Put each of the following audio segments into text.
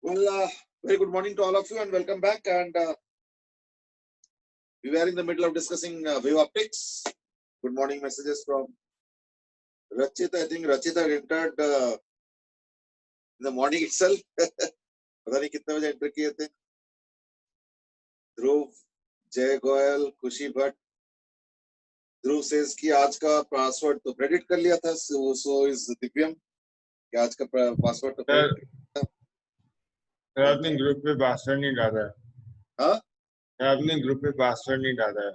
Well, very good morning to all of you and welcome back. And we were in the middle of discussing wave optics. Good morning messages from Rachita. I think Rachita entered in the morning itself. पता नहीं कितने बजे enter किए थे. ध्रुव, जय गोयल, खुशी भट्ट. ध्रुव says कि आज का पासवर्ड तो क्रेडिट कर लिया था. So is दिव्यम कि आज का पासवर्ड तो अपने ग्रुप पे पासवर्ड नहीं डाला है. हाँ, अपने ग्रुप पे पासवर्ड नहीं डाला है.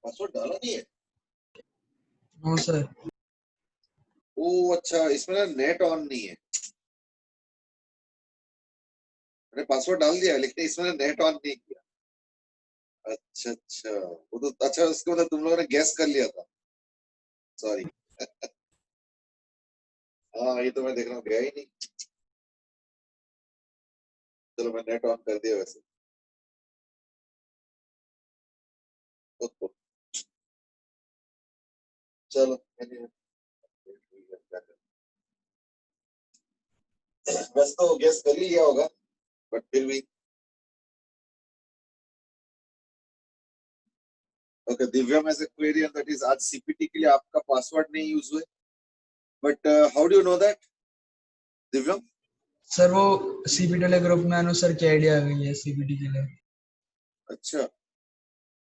पासवर्ड डाला नहीं है. No sir. ओ अच्छा, इसमें ना नेट ऑन नहीं है. मैंने पासवर्ड डाल दिया लेकिन इसमें नेट ऑन नहीं किया. अच्छा अच्छा, वो तो अच्छा, उसके मतलब तुम लोगों ने गैस कर लिया था. सॉरी. हाँ, ये तो मैं देख रहा हूँ, गया ही नहीं. चलो मैं नेट ऑन कर दिया वैसे. चलो वैसे तो गैस कर ही लिया होगा, बट फिर भी. ओके, दिव्या में से क्वेरी एंड दैट इज आज सीपीटी के लिए आपका पासवर्ड नहीं यूज हुए. But how do you know that Divya? Sir वो सीपीटी वाले ग्रुप में अनुसार की आईडिया आ गई है सीपीटी के लिए. अच्छा,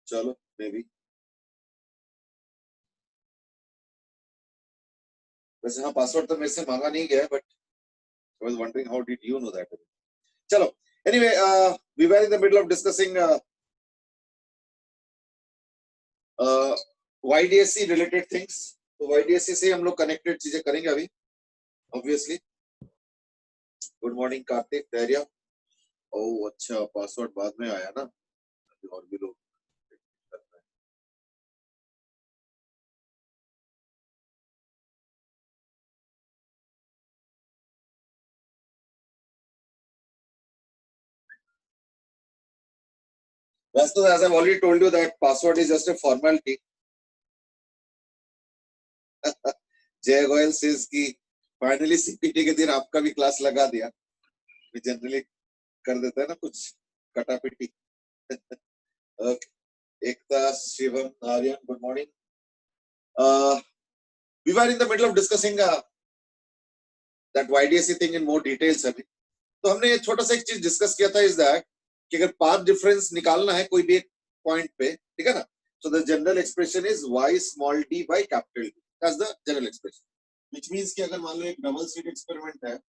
चलो मे बी. वैसे हाँ, पासवर्ड तो मेरे से मांगा नहीं गया, but I was wondering how did you know that? चलो, anyway, we were in the middle of discussing YDSC related things. तो YDSC से हम लोग कनेक्टेड चीजें करेंगे अभी, obviously. गुड मॉर्निंग कार्तिक, धैर्य. ओह अच्छा, पासवर्ड बाद में आया ना, और भी लोग. So, as I've already told you that password is just a formality. जय गोयल says कि फाइनली सीपीटी के दिन आपका भी क्लास लगा दिया. जनरली कर देता है ना कुछ कटापिटी. Okay. Ekta, Shivam, Aryan, good morning. We were in the middle of discussing that YDSC thing in more details अभी. तो हमने एक छोटा सा एक चीज डिस्कस किया था, इज दैट कि अगर पाथ डिफरेंस निकालना है कोई भी एक पॉइंट पे, ठीक है ना, so the general expression is y small d by capital D. That's the general expression. Which means कि अगर मान लो एक डबल स्लिट एक्सपेरिमेंट है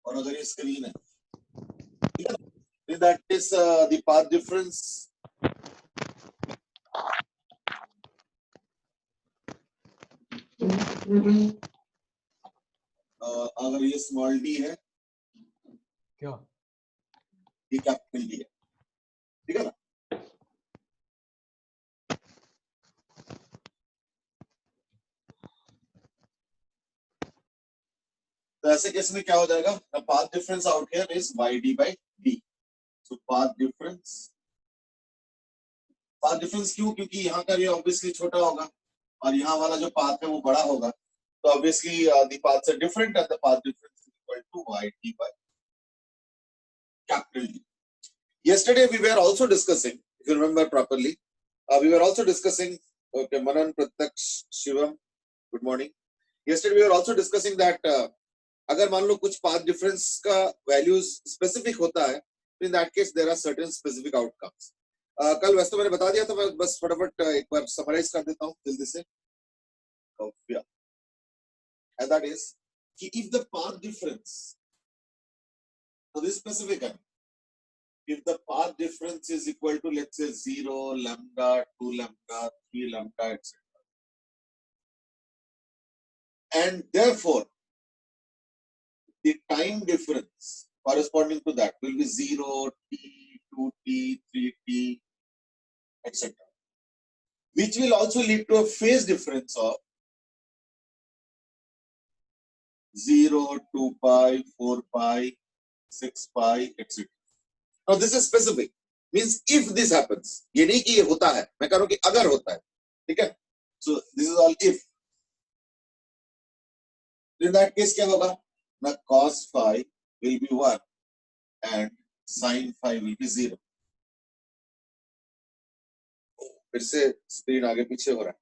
और अगर ये स्क्रीन है, ठीक है, then that is the path difference अगर ये स्मॉल डी है, क्या ये कैपिटल डी है, ठीक है ना. तो ऐसे केस में क्या हो जाएगा, the path difference out here is yd by d. So path difference क्यों? क्योंकि यहाँ का ये ऑब्वियसली छोटा होगा और यहाँ वाला जो पाथ है वो बड़ा होगा. तो obviously the paths are different and the path difference is equal to yd by capital D. Yesterday we were also discussing, if you remember properly, we were also discussing, okay, Manan, Pratyaksh, Shivam, good morning. Yesterday we were also discussing that अगर मान लो कुछ path difference का values specific होता है, in that case there are certain specific outcomes. कल वैसे तो मैंने बता दिया था, मैं बस फटाफट एक बार समराइज कर देता हूँ जल्दी से. And that is if the path difference, so this specific one, if the path difference is equal to, let's say, 0, lambda, 2 lambda, 3 lambda, etc. And therefore, the time difference corresponding to that will be 0, t, 2t, 3t, etc. Which will also lead to a phase difference of 0, 2 pi, 4 pi, 6 pi, etc. Now this is specific. Means if this happens, ये नहीं कि ये होता है, मैं कह रहा हूं कि अगर होता है, ठीक है. So this is all if. In that case क्या होगा ना, cos phi will be 1 and sin phi will be 0. फिर से स्क्रीन आगे पीछे हो रहा है,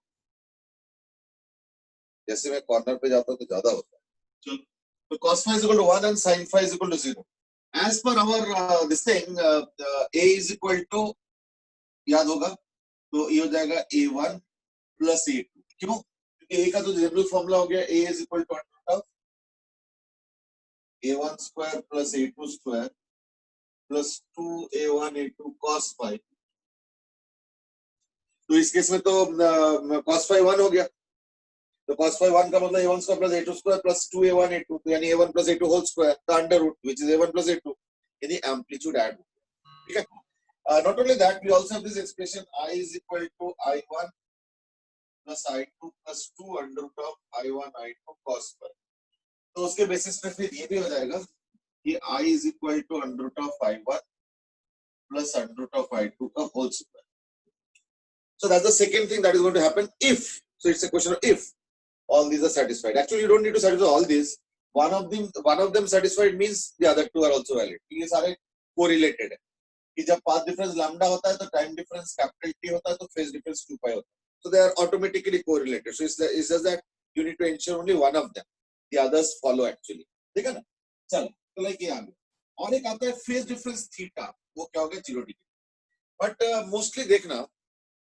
जैसे मैं कॉर्नर पे जाता हूं तो ज्यादा होता है. चलो, तो cos phi is equal to 1 and sin phi is equal to 0. As per our this thing, a is equal to, याद होगा, तो ये हो जाएगा a1 plus a2. क्यों? क्योंकि a का तो जनरल फॉर्मूला हो गया, a is equal to under of a1 square plus a2 square plus 2a1 a2 cos phi. तो इस केस में तो cos phi 1 हो गया, तो cos phi 1 का मतलब a1 square plus a2 square plus 2a1 a2, तो यानी a1 plus a2 whole square का under root, which is a1 plus a2, यानी एम्पलीट्यूड ऐड हो गया. ठीक है. Not only that, we also have this expression I is equal to I1 plus I2 plus 2 under root of I1 I2 cos phi. तो उसके basis पे फिर ये भी हो जाएगा कि I is equal to under root of I1 plus under root of I2 का whole square. So that's the second thing that is going to happen if. So it's a question of if all these are satisfied. Actually, you don't need to satisfy all these. One of them satisfied means the other two are also valid. ये सारे correlated है. कि जब path difference lambda होता है तो time difference capital T होता है, तो फेज डिफरेंस 2 पाई होता है. So they are automatically correlated. So it's just that you need to ensure only one of them. The others follow actually. ठीक है ना. चलो, तो लाइक ये आ गया. और एक आता है फेज डिफरेंस थीटा, वो क्या होगा 0 डिग्री. बट मोस्टली देखना,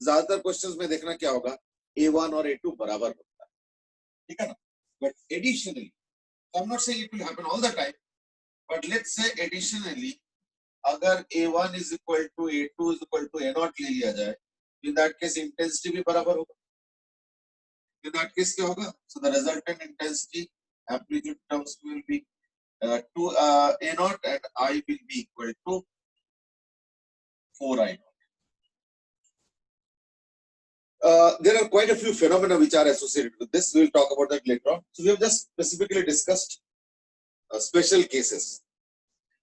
ज्यादातर क्वेश्चंस में देखना क्या होगा, a1 और a2 बराबर होता है. ठीक है ना. But additionally, I am not saying it will happen all the time, but let's say additionally अगर a1 is equal to a2 is equal to a0 ले लिया जाए, in that case इंटेंसिटी भी बराबर होगा. In that case क्या होगा? So the resultant intensity amplitude terms will be to a0 and I will be equal to 4i0. There are quite a few phenomena which are associated with this. We will talk about that later on. So we have just specifically discussed special cases.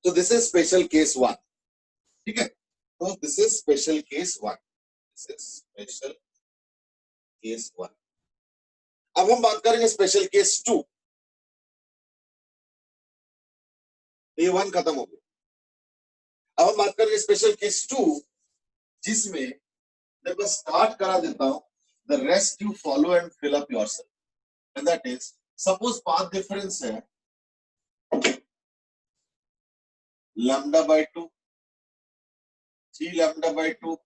So this is special case 1. ठीक है. So this is special case 1. This is special case 1. अब हम बात करेंगे special case 2. A1 खत्म हो गया. अब हम बात करेंगे स्पेशल केस 2, जिसमें मैं बस स्टार्ट करा देता हूं. The rest you follow and fill up yourself. And that is, suppose path difference है lambda by 2, 3 lambda by 2,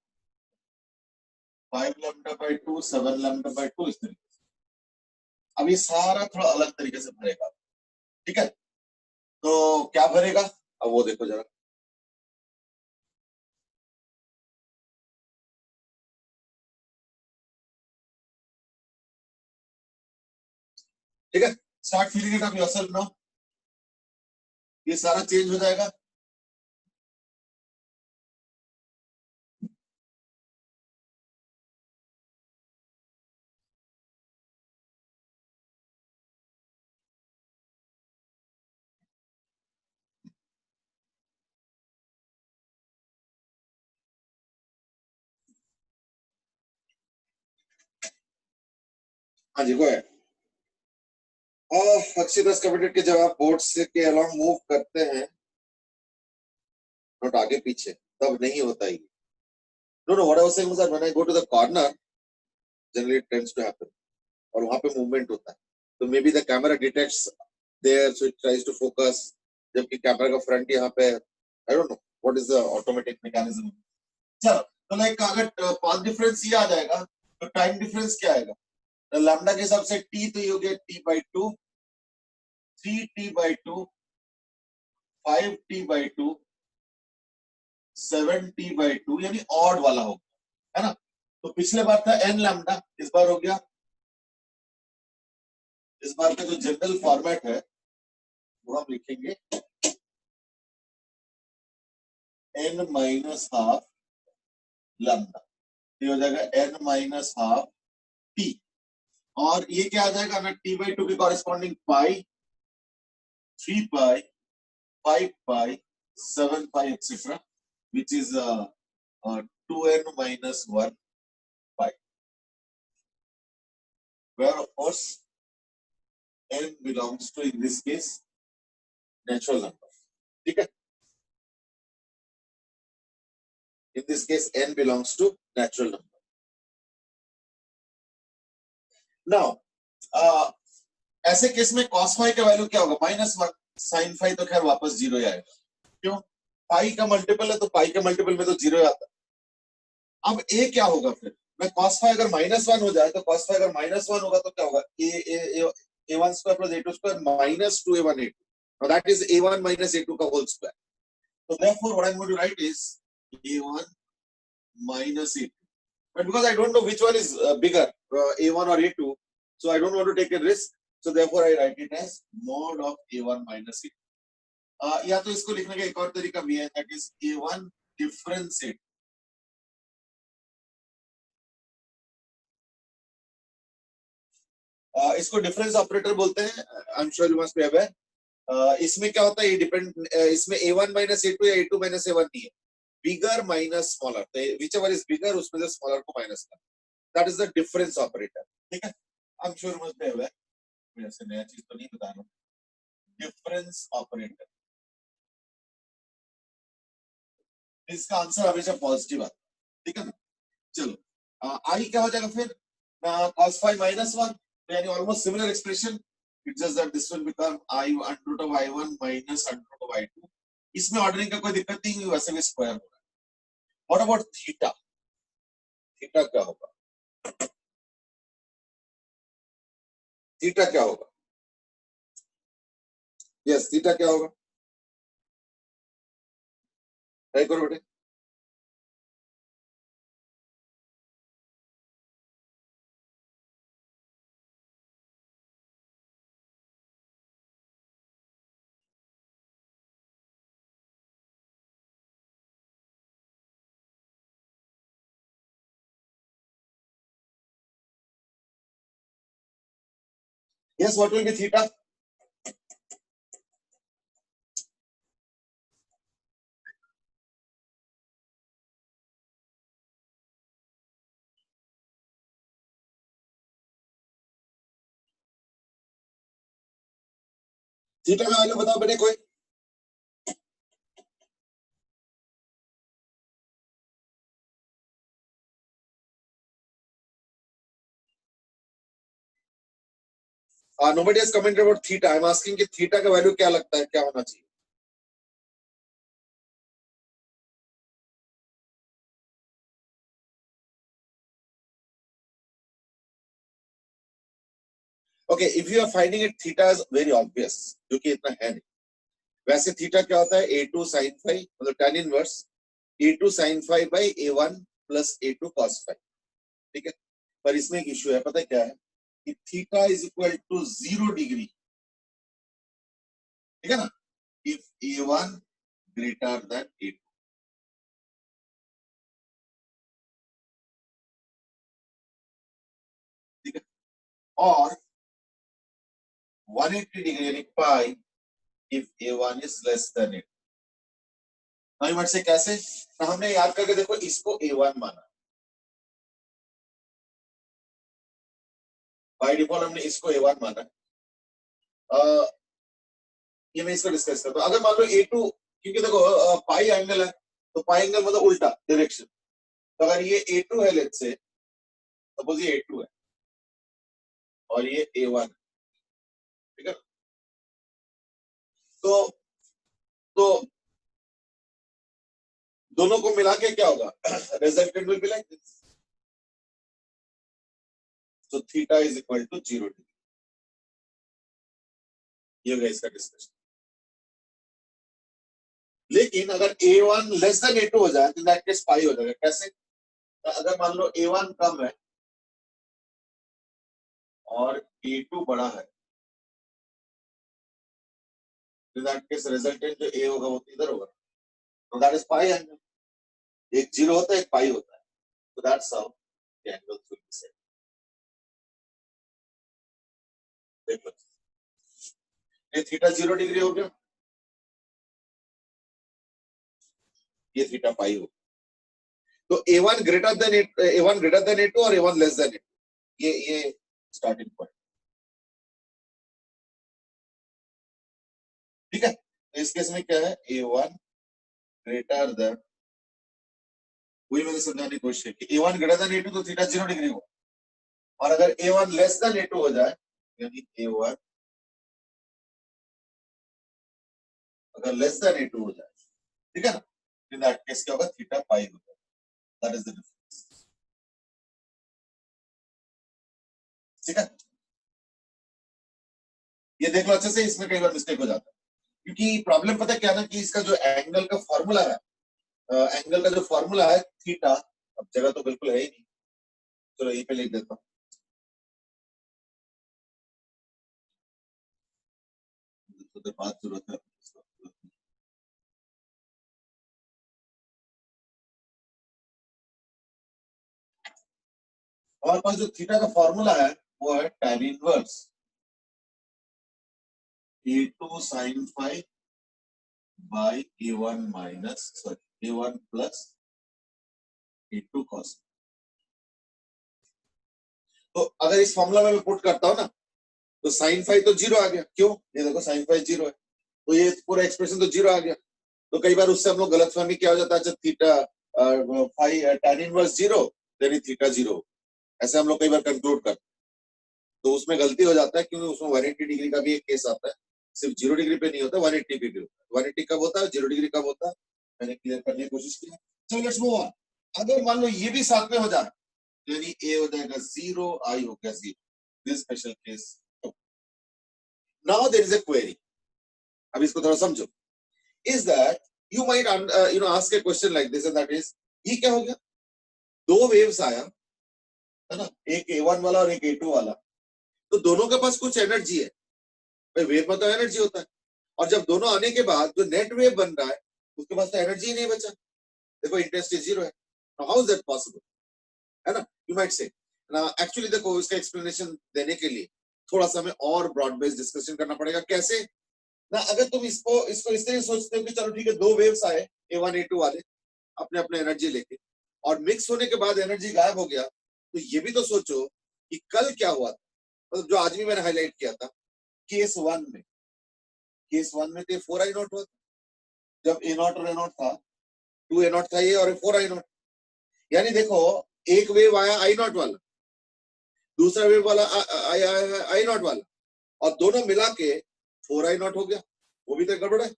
5 lambda by 2, 7 lambda by 2, इस तरीके से. अब ये सारा थोड़ा अलग तरीके से भरेगा. ठीक है. तो क्या भरेगा, अब वो देखो जरा. ठीक है. Start feeling it up yourself now. ये सारा चेंज हो जाएगा. हाँ जी, वो है. अक्षित कमिटेड के जब आप बोर्ड से के अलोंग मूव करते हैं, नोट आगे पीछे, तब नहीं होता ही. No what I was saying was that when I go to the corner, generally it tends to happen, और वहां पे मूवमेंट होता है. तो maybe the camera detects there, so it tries to focus, जबकि कैमरा का front यहाँ पे, I don't know what is the automatic mechanism. चलो, तो लाइक अगर पाथ डिफरेंस ये आ जाएगा, तो टाइम डिफरेंस क्या आएगा. लैम्डा के हिसाब से t तो ये हो गया t/2, 3t/2, 5t/2, 7t/2, यानी ऑड वाला हो गया, है ना. तो पिछले बार था n लैम्डा, इस बार हो गया, इस बार का जो जनरल फॉर्मेट है वो हम लिखेंगे n माइनस हाफ लैम्डा. ये हो जाएगा n माइनस हाफ t, और ये क्या आ जाएगा ना, t/2 के corresponding pi, 3 pi, 5 pi, 7 pi etcetera, which is 2n minus 1 pi, where of course n belongs to in this case natural number. ठीक है? In this case n belongs to natural number. Now ऐसे case में cos phi का value क्या होगा? -1. sin phi तो खैर वापस जीरो ही आएगा. क्यों? पाई का मल्टीपल है तो पाई के मल्टीपल में तो जीरो आता है. अब a क्या होगा फिर? मैं cos phi अगर -1 हो जाए तो cos phi अगर -1 होगा तो क्या होगा? a1 square plus a2 square minus 2a1 a2. Now that is a1 minus a2 का whole square. So therefore what I'm going to write is a1 minus a2. But because I don't know which one is bigger, a1 or a2, so I don't want to take a risk. So therefore I write it as mod of a1 minus a2. या तो इसको लिखने का एक और तरीका भी है, that is a1 difference a2. इसको डिफरेंस ऑपरेटर बोलते हैं. I am sure you must be aware. इसमें क्या होता है? ये डिपेंड, इसमें a1 minus a2 या a2 minus a1 नहीं है. बिगर माइनस स्मॉलर, तो व्हिचएवर इज बिगर उसमें से स्मॉलर को माइनस करना. That is the difference operator. ठीक है? I am sure you must be aware. मैं ऐसे नया चीज तो नहीं बता रहा हूं. डिफरेंस ऑपरेटर, इसका आंसर हमेशा पॉजिटिव आता है. ठीक है ना? चलो आई क्या हो जाएगा फिर? cos phi -1, यानी almost similar expression. It's just that this will become i under root of i1 minus under root of i2. इसमें ऑर्डरिंग का कोई दिक्कत नहीं हुई, वैसे भी स्क्वायर हो रहा है. What about theta? थीटा क्या होगा? थीटा क्या होगा? यस, थीटा क्या होगा? ट्राई करो बेटे. Yes, what will be theta? Theta का वैल्यू बताओ बेटे कोई. Nobody has commented about theta. I'm asking कि theta का वैल्यू क्या लगता है, क्या होना चाहिए? Okay, if you are finding it, theta is very obvious, जो कि इतना है नहीं. वैसे थीटा क्या होता है? a2 sin phi, मतलब tan inverse a2 sin phi by a1 plus a2 cos phi. ठीक है? पर इसमें एक इश्यू है, पता है क्या है? कि theta is equal to 0 degree. ठीक है ना? if a1 greater than a2. ठीक है? और 180 डिग्री यानी पाई if a1 is less than a2. नॉइमर से कैसे? तो हमने याद करके देखो, इसको a1 माना, बाय डिफॉल्ट हमने इसको a1 माना. ये मैं इसको डिस्कस करता हूं. अगर मान लो a2, क्योंकि देखो पाई एंगल है, तो पाई एंगल मतलब उल्टा डायरेक्शन. तो अगर ये a2 है, लेट्स से सपोज ये a2 है और ये a1, ठीक है? तो दोनों को मिला के क्या होगा? Resultant will be like this. So theta is equal to 0 degree. ये होगा इसका डिस्कशन. लेकिन अगर a1 लेस देन a2 हो जाए तो दैट केस पाई हो जाएगा. कैसे? अगर मान लो a1 कम है और a2 बड़ा है, तो दैट केस रिजल्टेंट जो a होगा वो इधर होगा. तो दैट इज पाई एंगल. एक 0 होता है, एक पाई होता है. तो that's how the angles will be set. देखो, ये थीटा 0 डिग्री हो गया, ये थीटा पाई हो. तो a1 ग्रेटर देन a2 और a1 लेस देन a2, ये स्टार्टिंग पॉइंट. ठीक है, तो इस केस में क्या है, A1 ग्रेटर देन, वही मैंने समझाने की कोशिश की, A1 ग्रेटर देन A2 तो थीटा 0 डिग्री होगा, और अगर A1 लेस देन A2 हो जाए, यानी A1 अगर लेस देन A2 हो जाए, ठीक है ना, इन दैट केस क्या होगा, थीटा पाई होगा, दैट इज द डिफरेंस। ठीक है, ये देख लो अच्छे से, इसमें कई बार मिस्टेक हो जाता है, क्योंकि प्रॉब्लम पता है क्या ना, कि इसका जो एंगल का फॉर्मूला है, एंगल का जो फॉर्मूला है थीटा, अब जगह तो बिल्कुल है ही नहीं, चलो यहीं पे लिख देता हूँ, तो बात जरूरत है, हमारे पास जो थीटा का फॉर्मूला है वो है tan inverse A2 sin phi by A1 minus sorry A1 plus A2 cos। तो अगर इस फॉर्मूला में मैं पुट करता हूँ ना, तो साइन फाई तो जीरो आ गया, क्यों, ये देखो साइन फाई जीरो है, तो ये पूरा एक्सप्रेशन तो जीरो आ गया। तो कई बार उससे हम लोग गलतफहमी क्या हो जाता है, अच्छा theta phi tan inverse zero, यानी थीटा जीरो, ऐसे हम लोग कई बार कंक्लूड करते हैं, तो उसमें गलती हो जाता है, क्योंकि उसमें 180 डिग्री का भी एक केस आता है, सिर्फ 0 डिग्री पे नहीं होता, 180 डिग्री होता है। 180 कब होता है, 0 डिग्री कब होता है, मैंने क्लियर करने की कोशिश की है। चलो लेट्स मूव ऑन। अगर मान लो ये भी साथ में हो जाए, यानी ए हो जाएगा 0, आई हो गया 0, this special case. Now there is a query, अब इसको थोड़ा समझो, is that you might ask a question like this, and that is, ये क्या हो गया, दो वेव्स आया है ना, एक A1 वाला और एक A2 वाला, तो दोनों के पास कुछ एनर्जी है, भाई वेव में तो एनर्जी होता है, और जब दोनों आने के बाद जो नेट वेव बन रहा है उसके पास तो एनर्जी ही नहीं बचा, देखो इंटेंसिटी जीरो है, हाउ इज दैट पॉसिबल, है ना, यू माइट से ना। एक्चुअली देखो, इसका एक्सप्लेनेशन देने के लिए थोड़ा सा हमें और ब्रॉड बेस्ड डिस्कशन करना पड़ेगा। कैसे ना, अगर तुम इसको इसको इस तरह सोचते हो कि चलो ठीक है, दो वेव्स आए A1 A2 वाले अपने अपने एनर्जी लेके, और मिक्स होने के बाद एनर्जी गायब हो गया, तो ये भी तो सोचो कि कल क्या हुआ था, मतलब जो आज भी मैंने हाईलाइट किया था, केस वन में, केस वन में तो 4I0 हुआ था, जब A0 और A0 था, 2A0 था ये, और 4I0, यानी देखो एक वेव आया I0 वाला, दूसरा वेव वाला आया है I0 वाला, और दोनों मिला के 4I0 हो गया, वो भी तो गड़बड़ है,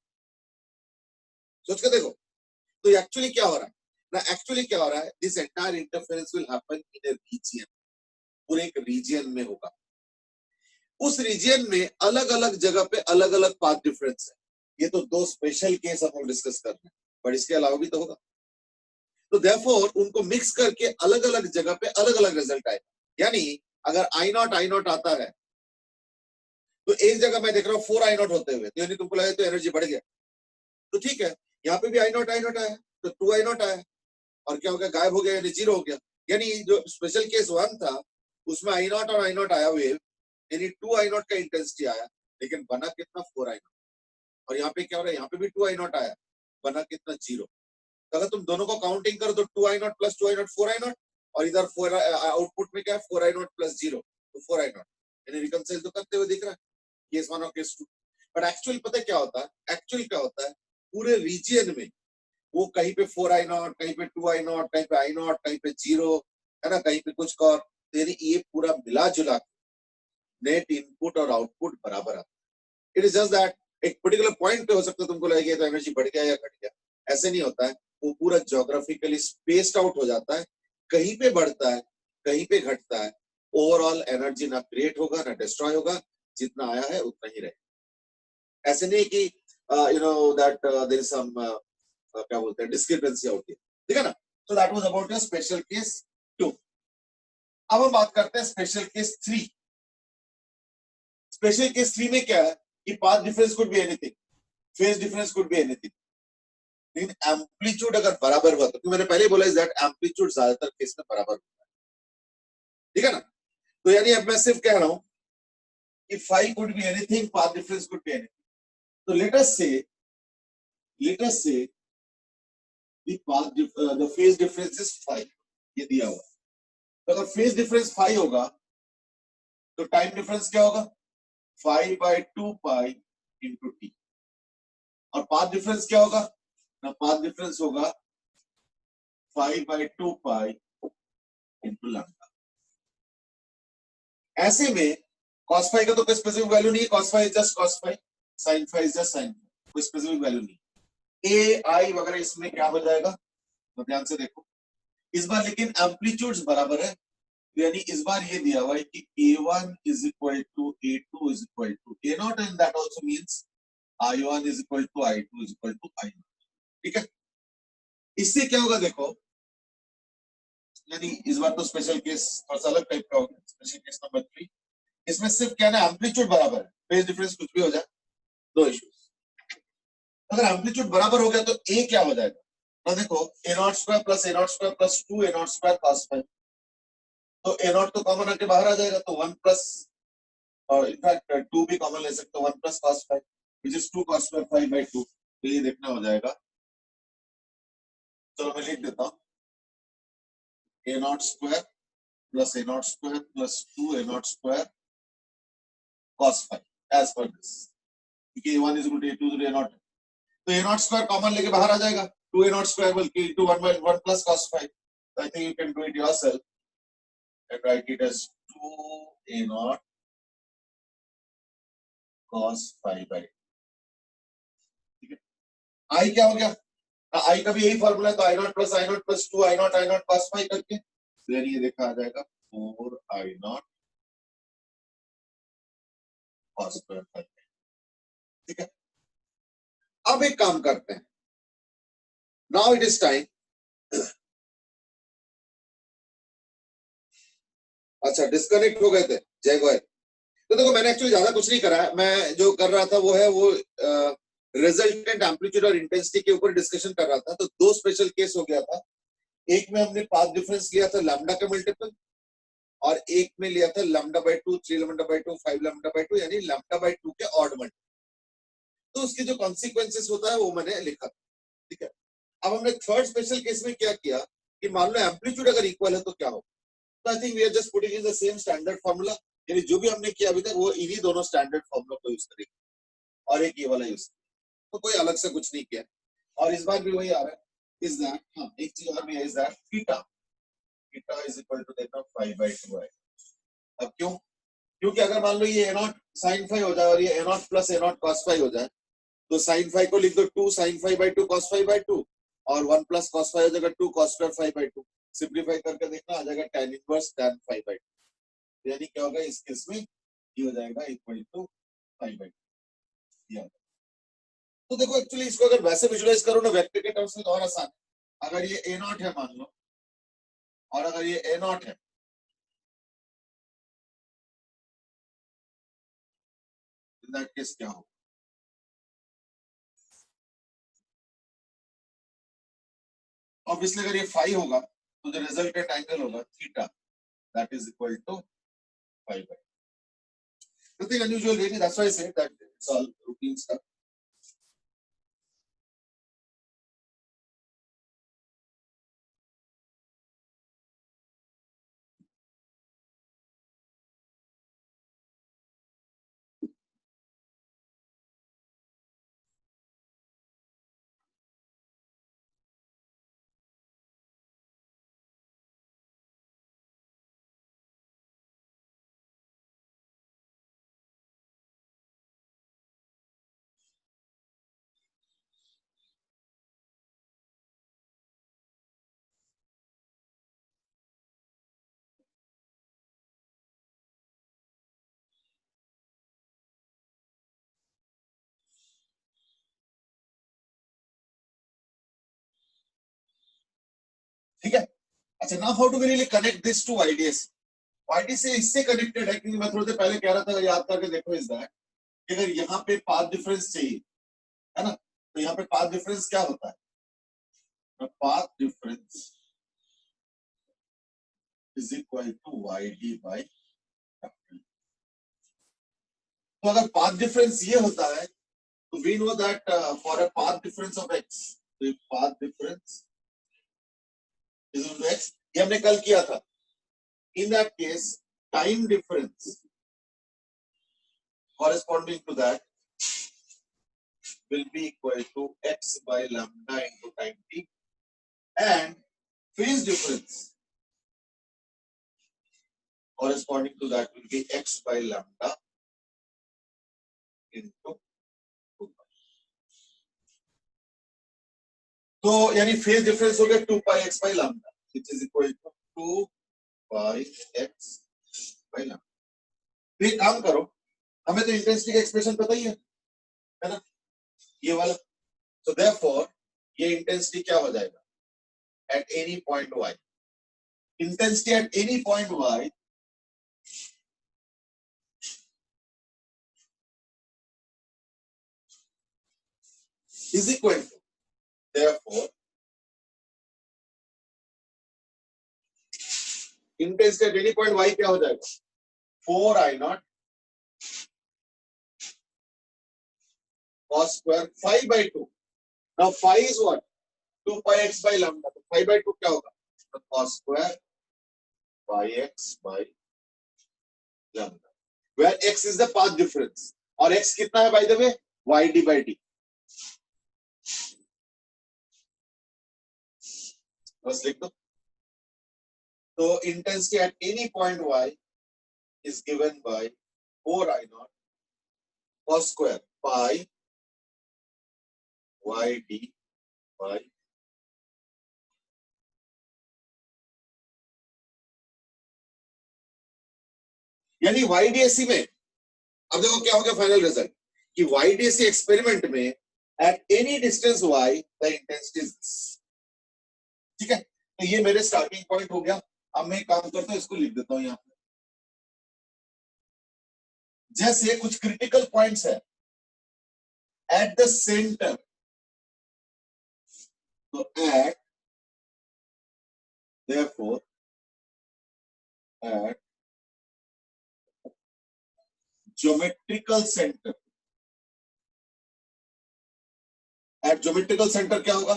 सोच के देखो। तो एक्चुअली क्या हो रहा है ना, एक्चुअली क्या हो रहा है, this entire interference will happen in a region, पूरे एक रीजन में होगा, उस रीजन में अलग अलग जगह पे अलग अलग पाथ डिफरेंस है। ये तो दो स्पेशल केस हम लोग डिस्कस कर रहे हैं, पर इसके अलावा भी तो होगा, तो देयरफॉर उनको मिक्स करके अलग अलग जगह पे अलग अलग रिजल्ट आएगा। यानी अगर I0 आता है, तो एक जगह मैं देख रहा हूँ 4I0 होते हुए, तो यानी तुमको लगे तो एनर्जी बढ़ गया, तो ठीक है, यहाँ पे भी I0 आया, तो 2I0 आया, और क्या हो गया, गायब हो गया, यानी जीरो हो गया। यानी जो स्पेशल केस वन था उसमें I0 और I0 आया वेव, यानी 2I0 का इंटेंसिटी आया, लेकिन बना कितना 4I0, और यहाँ पे क्या हो रहा है, यहाँ पे भी 2I0 आया, बना कितना जीरो। तो अगर तुम दोनों को काउंटिंग करो तो 2I0 प्लस 2I0 4I0, और इधर 4 आउटपुट में क्या है, 4I0 प्लस जीरो, तो 4I0, यानी रिकंसाइल तो करते हुए दिख रहा है केस वन और केस टू। बट एक्चुअली पता है क्या होता है, एक्चुअली क्या होता है, पूरे रीजियन में वो कहीं पे 4I0, कहीं पे 2I0, कहीं पे I0, कहीं पे जीरो, है ना, कहीं पे कुछ और, यानी ये पूरा मिला जुला नेट इनपुट और आउटपुट बराबर आता है। इट इज जस्ट दैट एक पर्टिकुलर पॉइंट पे हो सकता है तुमको लगेगा तो एनर्जी बढ़ गया या घट गया, ऐसे नहीं होता है, वो पूरा ज्योग्राफिकली स्पेस्ड आउट हो जाता है, कहीं पे बढ़ता है, कहीं पे घटता है, ओवरऑल एनर्जी ना क्रिएट होगा ना डिस्ट्रॉय होगा, जितना आया है उतना ही रहेगा। ऐसे नहीं कि you know that there is some क्या बोलते हैं, डिस्क्रिपेंसी आउट, ठीक है ना। तो that was about your special case 2। अब हम बात करते हैं स्पेशल केस 3। स्पेशल केस 3 में क्या है कि path difference could be anything, phase difference could be anything, लेकिन एम्पलीट्यूड अगर बराबर हुआ, तो मैंने पहले बोला इज दैट एम्पलीट्यूड ज्यादातर केस में बराबर होता है, ठीक है ना। तो यानी अब मैं सिर्फ कह रहा हूं कि phi could be anything, path difference could be anything. तो let us say the phase difference is 5, ये दिया हुआ। तो अगर फेज डिफरेंस 5 होगा, तो टाइम डिफरेंस क्या होगा, 5/2 पाई इंटू टी, और पाथ डिफरेंस क्या होगा ना, पाथ डिफरेंस होगा 5/2 पाई इंटू लैम्डा। ऐसे में cos फाई का तो कोई स्पेसिफिक वैल्यू नहीं है, cos phi is just cos phi, sin phi is just sin phi, कोई स्पेसिफिक वैल्यू नहीं। ए आई वगैरह इसमें क्या हो जाएगा, तो ध्यान से देखो इस बार, लेकिन एम्पलीट्यूड्स बराबर है, यानी इस बार ये दिया हुआ है कि A1 is equal to A2 is equal to A0 and that also means I1 is equal to I2 is equal to I0। ठीक है, इससे क्या होगा देखो, यानी इस बार तो स्पेशल केस थोड़ा सा अलग टाइप का होगा, स्पेशल केस नंबर 3। इसमें सिर्फ क्या है, एम्पलीट्यूड बराबर है, फेज डिफरेंस कुछ भी हो जाए, दो इश्यूज। अगर एम्पलीट्यूड बराबर हो गया तो ए क्या हो जाएगा, तो देखो A0 square plus A0 square plus 2 A0 square cos phi, तो A0 तो कॉमन आके बाहर आ जाएगा, तो 1 प्लस, और इनफैक्ट 2 भी कॉमन ले सकते हो, 1 plus cos phi which is 2 cos square 5/2। तो ये देखना हो जाएगा, चलो मैं लिख देता हूं, A0 square plus A0 square plus 2 A0 square cos phi as per this, क्योंकि A1 is equal to A2 A0, तो A0 स्क्वायर कॉमन लेके बाहर आ जाएगा, 2 A0 स्क्वायर बल्कि into 1 plus cos phi. So I think you can do it yourself and write it as 2 A0 cos phi by, ठीक है। I क्या हो गया, आई का भी यही फॉर्मूला है, तो I0 plus I0 plus 2 I0 cos phi करके फिर ये देखा आ जाएगा 4 I0 cos स्क्वायर फाई। ठीक है, अब एक काम करते हैं, नाउ इट इज टाइम, अच्छा डिस्कनेक्ट हो गए थे जय गोयल। तो देखो मैंने एक्चुअली ज्यादा कुछ नहीं करा है, मैं जो कर रहा था वो है वो रिजल्टेंट एम्पलीट्यूड और इंटेंसिटी के ऊपर डिस्कशन कर रहा था। तो दो स्पेशल केस हो गया था, एक में हमने पाथ डिफरेंस लिया था लैम्डा का मल्टीपल, और एक में लिया था lambda by 2, 3 lambda by 2, 5 lambda by 2, यानी लैम्डा बाय 2 के ऑड मल्टीपल। तो उसके जो कॉन्सिक्वेंसेस होता है वो मैंने लिखा, ठीक है। अब हमने थर्ड स्पेशल केस में क्या किया कि मान लो एम्पलीट्यूड अगर इक्वल है तो क्या हो, तो I think we are just putting in the same standard formula, यानी जो भी हमने किया अभी तक वो इन्हीं दोनों स्टैंडर्ड फार्मूला को यूज करेंगे, और एक ये वाला यूज, तो कोई अलग से कुछ नहीं किया। और इस बार भी वही आ रहा है, इज दैट, हाँ एक चीज और भी है, is that theta is equal to देखना 5/2 है। अब क्यों, क्योंकि अगर मान लो ये A0 sin फाई हो जाए और ये A0 plus A0 cos phi हो जाए, तो sin फाई को लिख दो 2 sin फाई/2 cos फाई/2, और 1 प्लस cos फाई हो जाएगा 2 cos स्क्वायर फाई/2। सिंपलीफाई करके देखना आ जाएगा tan इनवर्स tan फाई/2, यानी क्या होगा इस केस में ये हो जाएगा इक्वल टू फाई/2। तो देखो एक्चुअली इसको अगर वैसे विजुलाइज करो ना वेक्टर के टर्म्स में तो और आसान है। अगर ये A0 है मान लो, और अगर ये A0 है, इन दैट केस क्या होगा, ऑब्वियसली अगर ये फाई होगा तो जो रिजल्टेंट एंगल होगा theta, that is equal to 5/2। Nothing unusual really, that's why I said that it's all routine stuff. ठीक है, अच्छा now how to really connect this to IDS. IDS से इससे कनेक्टेड है, क्योंकि मैं थोड़ी देर पहले कह रहा था, याद करके देखो इस दैट, अगर यहाँ पे पाथ डिफरेंस चाहिए है ना, तो यहाँ पे पाथ डिफरेंस क्या होता है, path difference is equal to YD by capital. तो अगर पाथ डिफरेंस ये होता है तो we know that for a path difference of x, तो path difference is equal to x, ये हमने कल किया था। In that case, time difference corresponding to that will be equal to x by lambda into time t, and phase difference corresponding to that will be x by lambda into 2 pi. तो यानी phase difference हो गया 2 pi x by lambda, which is equal to 2 pi x by lambda. तो एक काम करो, हमें तो इंटेंसिटी का एक्सप्रेशन पता ही है ना, ये वाला. So therefore ये इंटेंसिटी क्या हो जाएगा at any point y. Intensity at any point y is equal to, therefore intensity at any point y क्या हो जाएगा 4I naught cos square 5 by 2. Now phi is what? 2 pi x by lambda. तो 5 by 2 क्या होगा? तो cos square pi x by lambda, where x is the path difference और x कितना है by the way? y d by d. बस लिख दो. तो intensity at any point y is given by 4I naught cos square pi y d by यानी YDSC में अब देखो क्या हो गया फाइनल रिजल्ट कि YDSC एक्सपेरिमेंट में at any distance y the intensity is this. ठीक है, तो ये मेरे स्टार्टिंग पॉइंट हो गया. अब मैं काम करता हूं, इसको लिख देता हूं यहां पे. जैसे कुछ क्रिटिकल पॉइंट्स है एट द सेंटर, तो eight therefore at geometrical center, at geometrical center क्या होगा?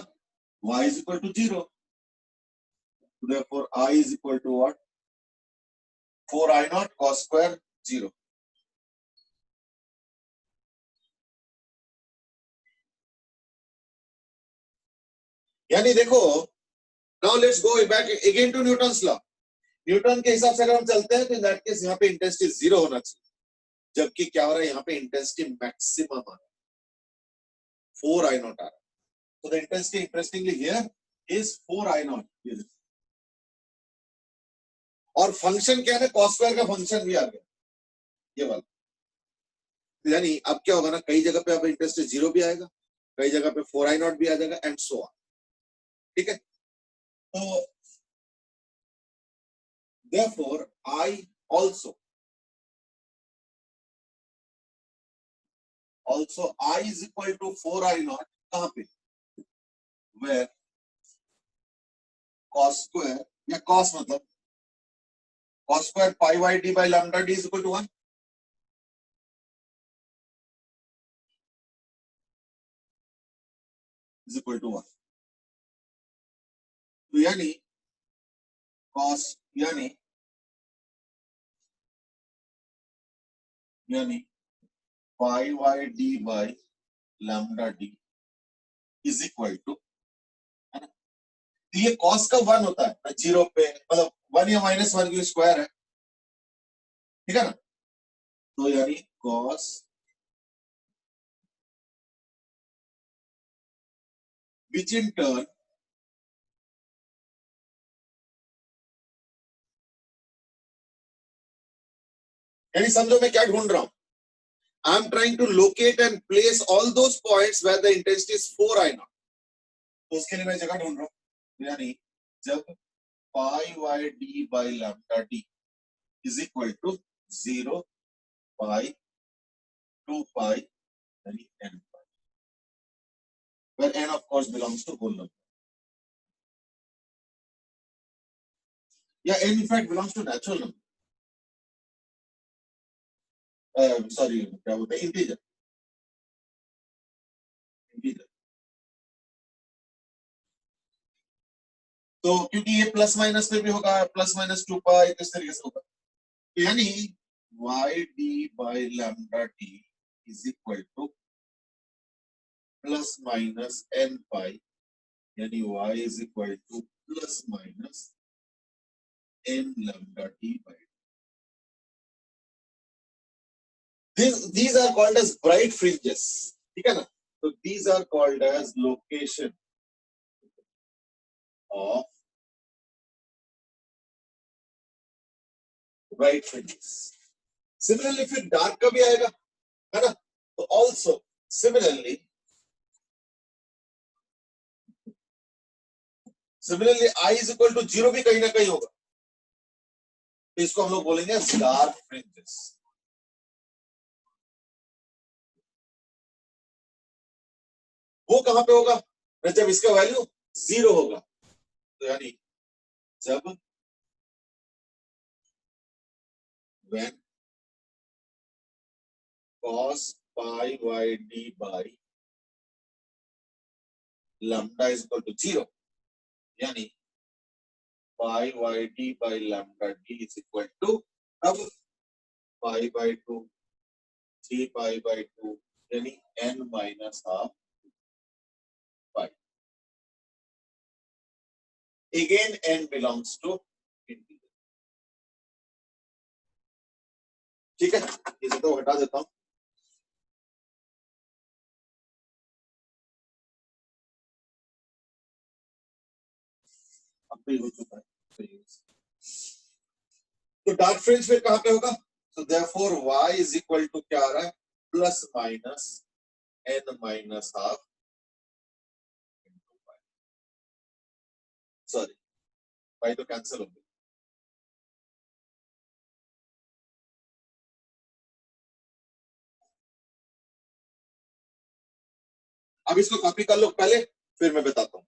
y is equal to 0. Therefore I is equal to what? 4I naught cos square 0. यानी देखो, now let's go back again to Newton's law. Newton के हिसाब से अगर हम चलते हैं तो इन दैट केस यहाँ पे इंटेंसिटी 0 होना चाहिए, जबकि क्या हो रहा है यहाँ पे इंटेंसिटी मैक्सिमम आ रहा है 4I naught आ रहा है. So the intensity interestingly here is 4I naught. और फंक्शन क्या है? cos स्क्वायर का फंक्शन भी आ गया ये वाला. यानी अब क्या होगा ना, कई जगह पे अब इंटेंसिटी 0 भी आएगा, कई जगह पे 4I naught भी आ जाएगा एंड सो ऑन. ठीक है, तो therefore I also I is equal to 4I naught कहां पे? Where cos square या cos मतलब cos square pi y d by lambda d is equal to 1. is equal to 1. तो यानी cos यानी pi y d by lambda d is equal to, है ना, तो ये cos का 1 होता है 0 पे, मतलब 1 या -1 की स्क्वायर है. ठीक है ना, तो यानी cos which in turn यानी समझो मैं क्या ढूंढ रहा हूं. I am trying to locate and place all those points where the intensity is 4I naught. तो उसके लिए मैं जगह ढूंढ रहा हूं. यानी जब pi y d by lambda d is equal to 0 pi 2 pi यानी n pi, where n of course belongs to whole number. Yeah, n in fact belongs to natural number. Sorry, क्या बोलते हैं, इंटीजर. तो क्योंकि ये plus minus पे भी होगा, प्लस माइनस 2 पाई इस तरीके से होगा. यानी y d by lambda d is equal to plus minus n पाई, यानी y is equal to plus minus n lambda t by. These are called as bright fringes. ठीक है ना? So these are called as location of bright fringes. Similarly, फिर dark का भी आएगा, है ना? तो also similarly I is equal to 0 भी कहीं ना कहीं होगा, तो इसको हम लोग बोलेंगे डार्क फ्रिंजेस. वो कहां पे होगा? जब इसका वैल्यू 0 होगा, तो यानी जब when cos pi y d by lambda is equal to 0, यानी pi y d by lambda d is equal to अब pi by 2 3 pi by 2 यानी n minus half pi. Again n belongs to integer. ठीक है, इसे तो हटा देता हूं. अब भी हो चुका है. तो डार्क फ्रिंज फिर कहां पे होगा? So therefore y is equal to क्या आ रहा है? Plus minus n minus half into pi. Sorry, pi तो कैंसिल हो गया. अब इसको कॉपी कर लो पहले, फिर मैं बताता हूं.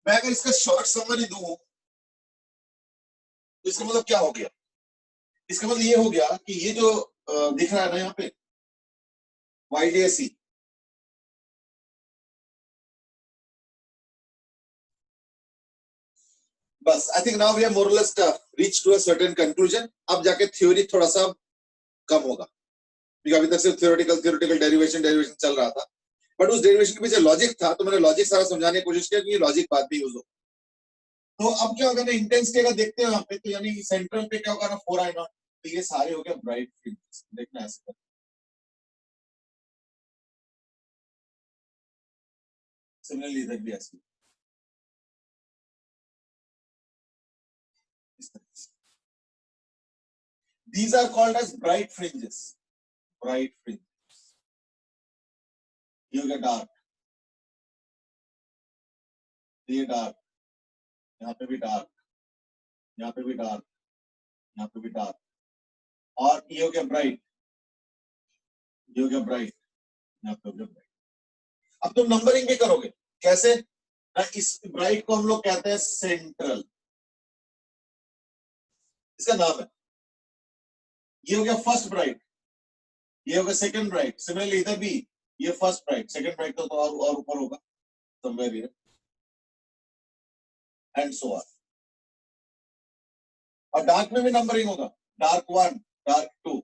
मैं अगर इसका शॉर्ट समरी दूं, तो इसका मतलब क्या हो गया? इसका मतलब ये हो गया कि ये जो दिख रहा है ना यहाँ पे YDSE, बस I think now we have more or less reach to a certain conclusion. अब जाके थ्योरी थोड़ा सा कम होगा, क्योंकि अभी तक सिर्फ थ्योरेटिकल डेरिवेशन चल रहा था. बट उस डेरिवेशन के पीछे लॉजिक था, तो मैंने लॉजिक सारा समझाने की कोशिश किया कि लॉजिक बाद में यूज हो. तो अब क्या होगा ना, इंटेंसिटी अगर देखते हैं यहाँ पे, तो यानी सेंट्रल पे क्या होगा ना 4I0, तो ये सारे हो गए ब्राइट फ्रिंजेस. देखना ऐसे. सिमिलरली इधर भी ऐसे. These are called as bright fringes. Bright fringes. ये हो गया डार्क, ये डार्क, यहाँ पे भी डार्क, यहाँ पे भी डार्क, यहाँ पे भी डार्क, और ये हो गया ब्राइट, ये हो गया ब्राइट, यहाँ पे हो गया ब्राइट. अब तुम नंबरिंग भी करोगे कैसे ना? इस ब्राइट को हम लोग कहते हैं सेंट्रल, इसका नाम है. ये हो गया फर्स्ट ब्राइट, ये हो गया सेकंड ब्राइट. सिमिलरली इधर भी ये फर्स्ट ब्राइट, सेकंड ब्राइट तो और ऊपर होगा somewhere here, and so on. और डार्क में भी नंबरिंग होगा, डार्क 1, डार्क 2,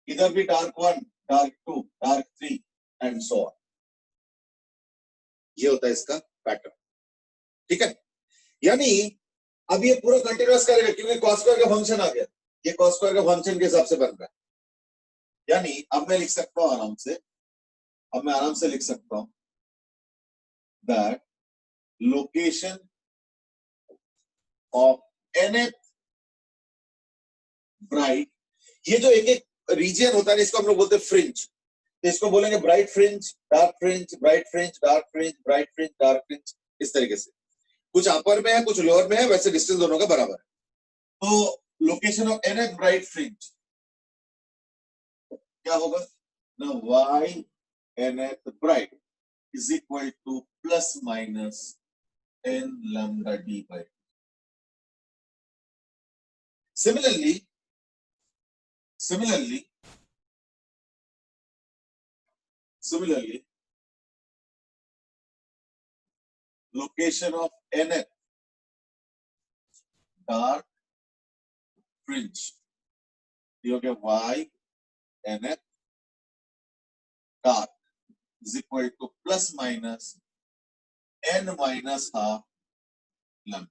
इधर भी dark 1, dark 2, dark 3, and so on. ये होता है इसका पैटर्न. ठीक है, यानी अब ये पूरा कंटिन्यूअस करेगा, क्योंकि कॉस स्क्वायर का फंक्शन आ गया. ये कॉस स्क्वायर का फंक्शन के हिसाब से बन रहा है. यानी अब मैं लिख सकता हूं आराम से, अब मैं आराम से लिख सकता हूं that location of nth bright, ये जो एक एक रीजन होता है इसको हम लोग बोलते हैं फ्रिंज. तो इसको बोलेंगे bright fringe, dark fringe, bright fringe, dark fringe, bright fringe, dark fringe. इस तरीके से कुछ अपर में है, कुछ लोअर में है, वैसे डिस्टेंस दोनों का बराबर है. तो location of nth bright fringe क्या होगा ना? y nth bright is equal to plus minus n lambda d by. Similarly, location of nth dark fringe, ये हो गया y nth dark is equal to plus minus n minus half lambda.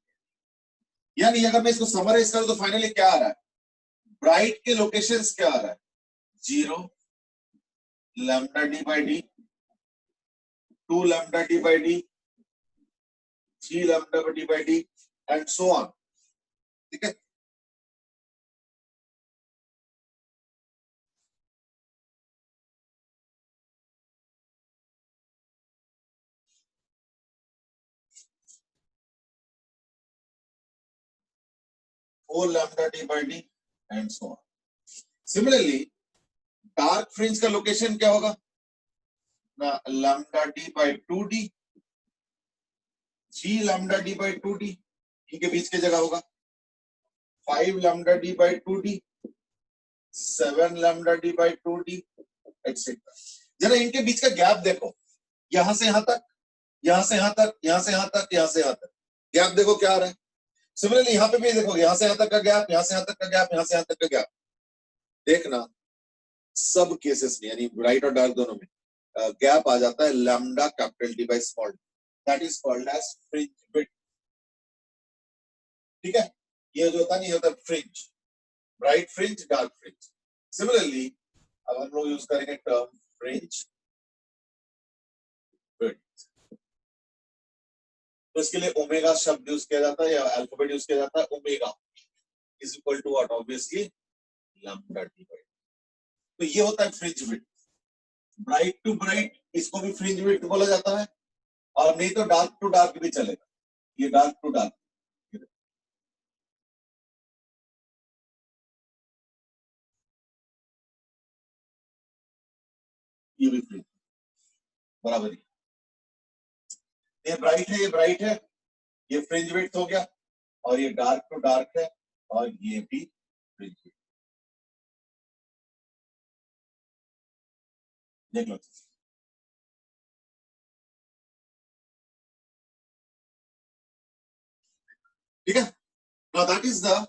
यानी अगर मैं इसको समराइज करूं तो finally क्या आ रहा है, ब्राइट के लोकेशंस क्या आ रहा है, 0 lambda d by d, 2 lambda d by d, 3 lambda d by d and so on. ठीक है, four lambda d by d and so on. Similarly, dark fringe का लोकेशन क्या होगा ना, lambda d by 2d, 3 lambda d by 2d, इनके बीच की जगह होगा 5 lambda d by 2d, 7 lambda d by 2d etcetera. जरा इनके बीच का गैप देखो, यहां से यहां तक, यहां से यहां तक, यहां से यहां तक, यहां से यहां तक, गैप देखो क्या आ रहा है. सिमिलरली यहां पे भी देखो, यहां से यहां तक का गैप, यहां से यहां तक का गैप, यहां से यहां तक का गैप. देखना सब केसेस में, यानी ब्राइट और डार्क दोनों में गैप आ जाता है lambda capital D by small D. That is called as fringe width. ठीक है, ये जो होता है, ये होता है fringe, bright fringe, dark fringe. Similarly अब हम लोग यूज करेंगे टर्म फ्रिंज विड्थ. तो इसके लिए ओमेगा शब्द यूज किया जाता है या अल्फाबेट यूज किया जाता है. Omega is equal to what, obviously lambda D by. तो ये होता है fringe width. Bright to bright इसको भी फ्रिंज विड्थ बोला जाता है, और नहीं तो डार्क टू डार्क भी चलेगा. ये डार्क टू डार्क, ये भी फ्रिंज बराबर ही. ये ब्राइट है, ये ब्राइट है, ये फ्रिंज विड्थ हो गया, और ये डार्क टू डार्क है, और ये भी फ्रिंज विड्थ. देख लो. ठीक है, now that is the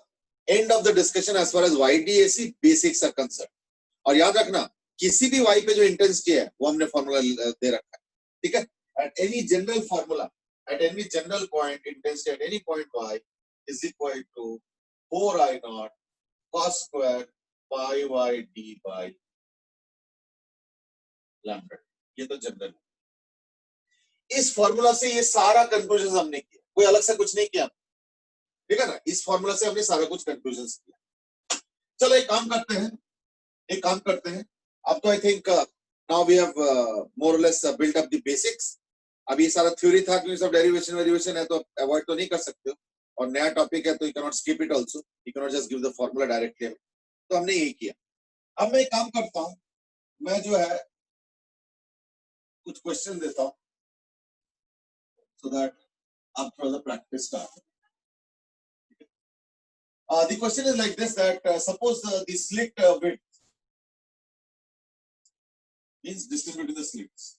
end of the discussion as far as YDAC basics are concerned. और याद रखना किसी भी y पे जो इंटेंसिटी है वो हमने फॉर्मूला दे रखा है. ठीक है, at any general formula, at any general point, intensity at any point y is equal to 4 I naught cos square pi y d by lambda. ये तो जनरल. इस फॉर्मूला से ये सारा कंक्लूजन हमने किया, कोई अलग से कुछ नहीं किया. ठीक है ना, इस फॉर्मूला से हमने सारा कुछ कंक्लूजन किया. चलो एक काम करते हैं, एक काम करते हैं. अब तो I think now we have more or less built up the basics. अब ये सारा थ्योरी था कि सब डेरिवेशन वेरिएशन है तो अवॉइड तो नहीं कर सकते हो, और नया टॉपिक है तो you can not skip it also, you can not just give the formula directly. तो हमने यही किया. अब मैं एक काम करता हूं, मैं जो है कुछ क्वेश्चन देता हूं सो दैट आप थोड़ा सा practice start. The question is like this, that suppose the slit width means distance between the slits,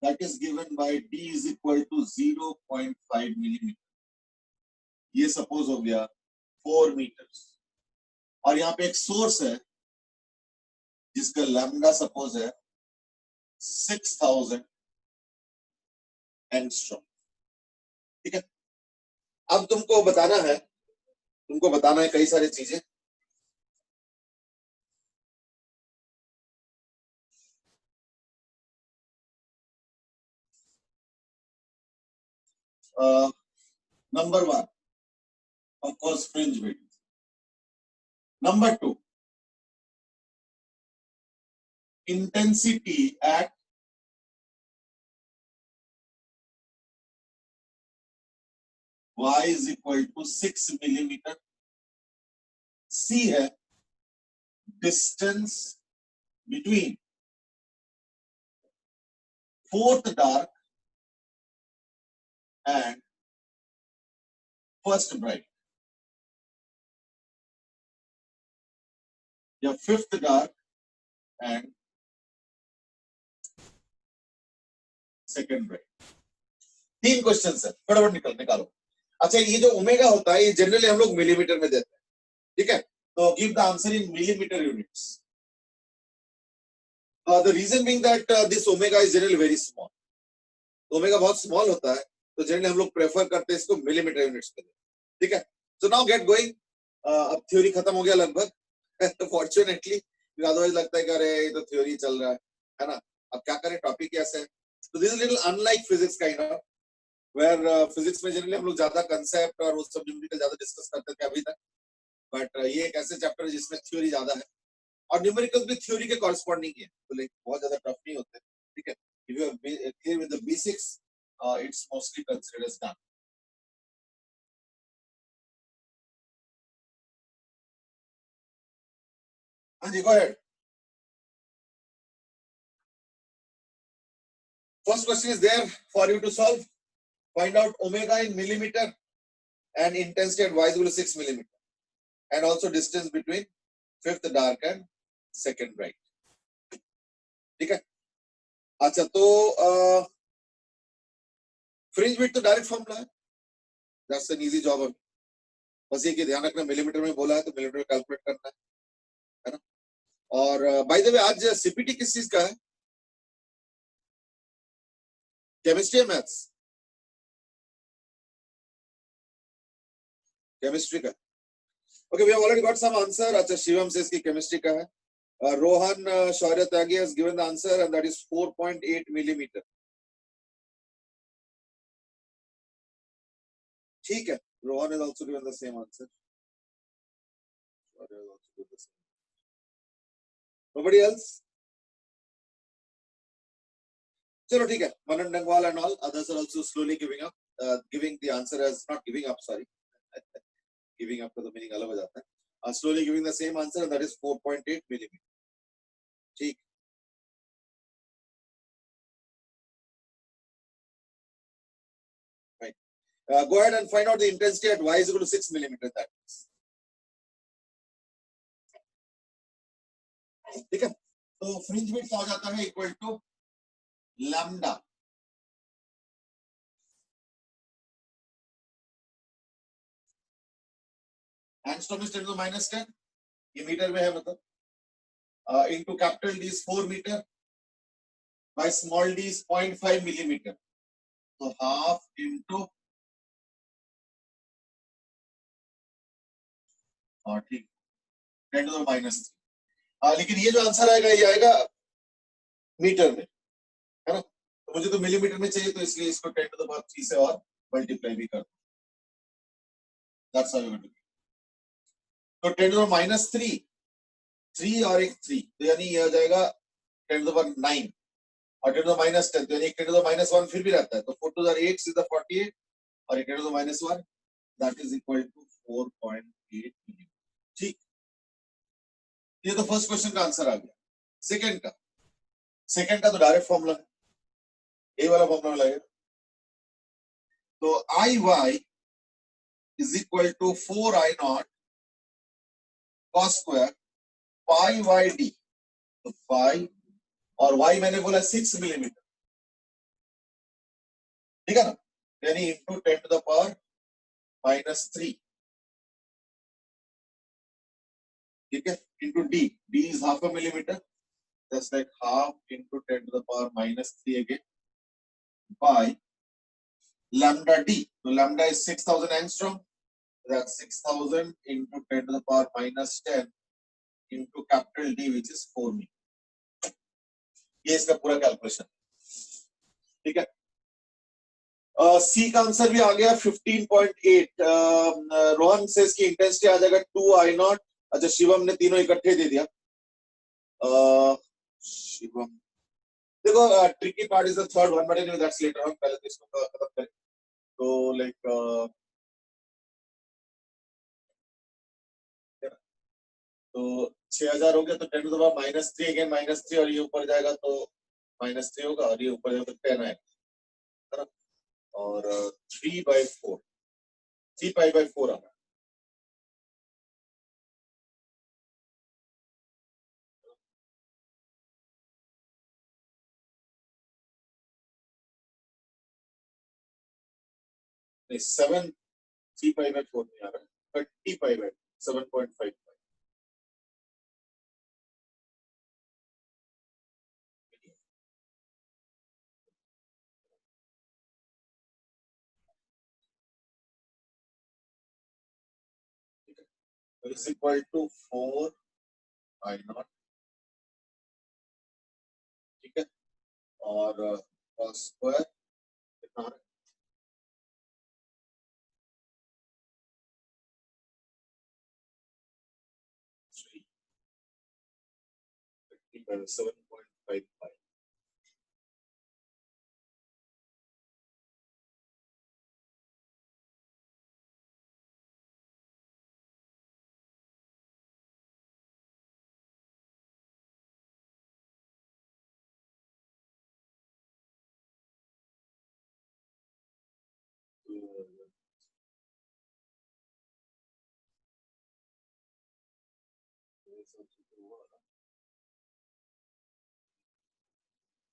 that is given by d is equal to 0.5 millimeter. ये सपोज हो गया 4 मीटर्स, और यहाँ पे एक सोर्स है जिसका लैम्डा सपोज है 6000 एंगस्ट्रॉम. ठीक है, अब तुमको बताना है कई सारी चीजें. Number 1 of course fringe width. Number 2, intensity at y is equal to 6 millimeter. C है distance between fourth dark and first bright, या fifth dark and second bright. 3 question है, फटाफट निकालो। अच्छा, ये जो ओमेगा होता है ये जनरली हम लोग मिलीमीटर में देते हैं, ठीक है? तो give the answer in millimetre units. The reason being that this omega is generally very small. Omega बहुत स्मॉल होता है, तो जनरली हम लोग प्रेफर करते हैं इसको मिलीमीटर यूनिट्स में, ठीक है? So now get going. अब थ्योरी खत्म हो गया लगभग फॉर्चुनेटली, अदरवाइज लगता है कि अरे ये तो थ्योरी चल रहा है ना? अब क्या करें, टॉपिक कैसे है? तो this is little unlike physics kind of, where physics में जनरली हम लोग ज्यादा कंसेप्ट और वो सब न्यूमेरिकल ज्यादा डिस्कस करते थे अभी तक, बट ये एक ऐसे चैप्टर है जिसमें थ्योरी ज्यादा है और न्यूमेरिकल्स भी थ्योरी के कॉरस्पॉन्डिंग है, तो लाइक बहुत ज्यादा टफ नहीं होते, ठीक है? If you are clear with the basics, it's mostly considered as done. Anji, go ahead. First question is there for you to solve. Find out omega in millimeter and intensity at y is equal to 6 millimeter, and also distance between fifth dark and second bright. ठीक है? अच्छा, तो fringe width तो direct formula है, that's an easy job. बस ये कि ध्यान रखना मिलीमीटर में बोला है तो मिलीमीटर कैलकुलेट करना है ना? और बाय द वे आज सीपीटी किस चीज का है? केमिस्ट्री या मैथ्स? केमिस्ट्री का। Okay, we have already got some answer. अच्छा, शिवम says कि केमिस्ट्री का है। Rohan Shaurya Tyagi has given the answer and that is 4.8 millimeter. ठीक है, Rohan has also given the same answer. Shaurya has also given the same. Nobody else? चलो ठीक है, Manan Dangwal and all others are also slowly giving up, giving the answer as not giving up, sorry. Giving up का तो meaning अलग हो जाता है. Slowly giving the same answer and that is 4.8 millimeter. ठीक. Right. Go ahead and find out the intensity at y is equal to 6 millimeter. That is. ठीक है, तो फ्रिंज विड्थ आ जाता है equal to lambda angstrom is 10 to the minus 10, ये metre में है मतलब, into capital D is 4 metre by small D is 0.5 millimetre, तो हाफ इनटू, हाँ ठीक, 10 to the minus 3। लेकिन ये जो आंसर आएगा ये आएगा मीटर में, है ना? तो मुझे तो मिलीमीटर में चाहिए, तो इसलिए इसको 10 to the power 3 से और मल्टीप्लाई भी कर दो। That's how you do. तो 10 to the minus 3, 3 और एक 3, तो यानी ये हो जाएगा 10 to the power 9 और 10 to the minus 10, तो यानी 10 to the minus 1 फिर भी रहता है, तो 4 to the 8 is the 48 और 10 to the minus 1 that is equal to 4.8 millimetre. ठीक, ये तो फर्स्ट क्वेश्चन का आंसर आ गया। सेकंड का तो डायरेक्ट फॉर्मूला है, ये वाला फॉर्मूला लगेगा, तो I Y is equal to 4 I nought cos square pi Y D, तो पाई और वाई मैंने बोला 6 मिलीमीटर, ठीक है ना? यानी into 10 to the power minus 3, ठीक है, into D, D is half a millimetre, just like half into 10 to the power minus 3 again by lambda d. So lambda is 6000 angstrom. That's 6000 into 10 to the power minus 10 into capital D, which is 4 meter. ये इसका पूरा calculation, ठीक है? सी का answer भी आ गया 15.8। रोहन से इसकी इंटेंसिटी आ जाएगा 2 आई नॉट। अच्छा, शिवम ने तीनों इकट्ठे दे दिया। शिवम, देखो tricky part is the third one, but anyway that's later on, पहले तो इसको खत्म करें। तो लाइक तो 6000 हो गया, तो 10 to the power minus 3 again minus 3 और ये ऊपर जाएगा तो माइनस 3 होगा और ये ऊपर जाएगा तो 10 आएगा, है ना? और 3/4, 3 पाई बाय 4 आ रहा है। 7 3 pi by 4 नहीं आ रहा है 30 pi by 7.5 is equal to 4 I naught, ठीक है, और cos स्क्वायर कितना आ रहा है 3 30 by 7.55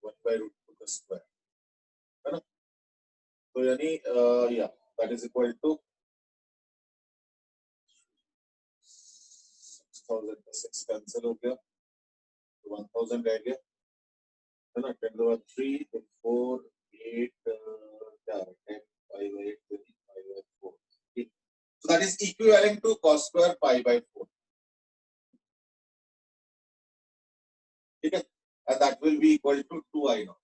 1 by root 2 का स्क्वायर है ना, तो यानी या दैट इज इक्वल टू 6000 का 6 कैंसिल हो गया, 1000 रह गया है ना, 10 over 3 then 4 8 क्या है 10 5 8 25 by 4, ठीक, so that is equivalent to cos square pi by 4, ठीक है, and that will be equal to 2 I naught.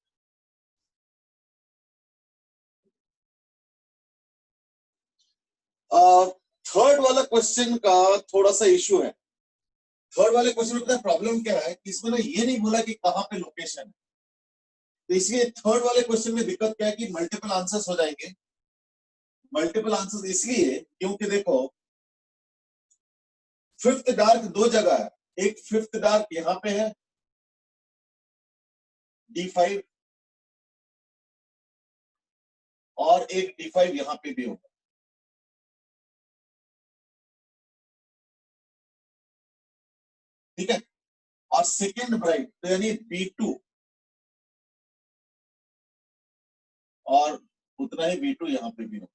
Third वाला क्वेश्चन का थोड़ा सा इशू है। थर्ड वाले क्वेश्चन में पता है प्रॉब्लम क्या है कि इसमें ना ये नहीं बोला कि कहां पे लोकेशन है, तो इसलिए थर्ड वाले क्वेश्चन में दिक्कत क्या है कि मल्टीपल आंसर्स हो जाएंगे। मल्टीपल आंसर्स इसलिए क्योंकि देखो फिफ्थ डार्क दो जगह है, एक फिफ्थ डार्क यहां पे है D5 और एक D5 यहां पे भी होगा, ठीक है, और सेकेंड ब्राइट तो यानी B2 और उतना ही B2 यहां पे भी होगा,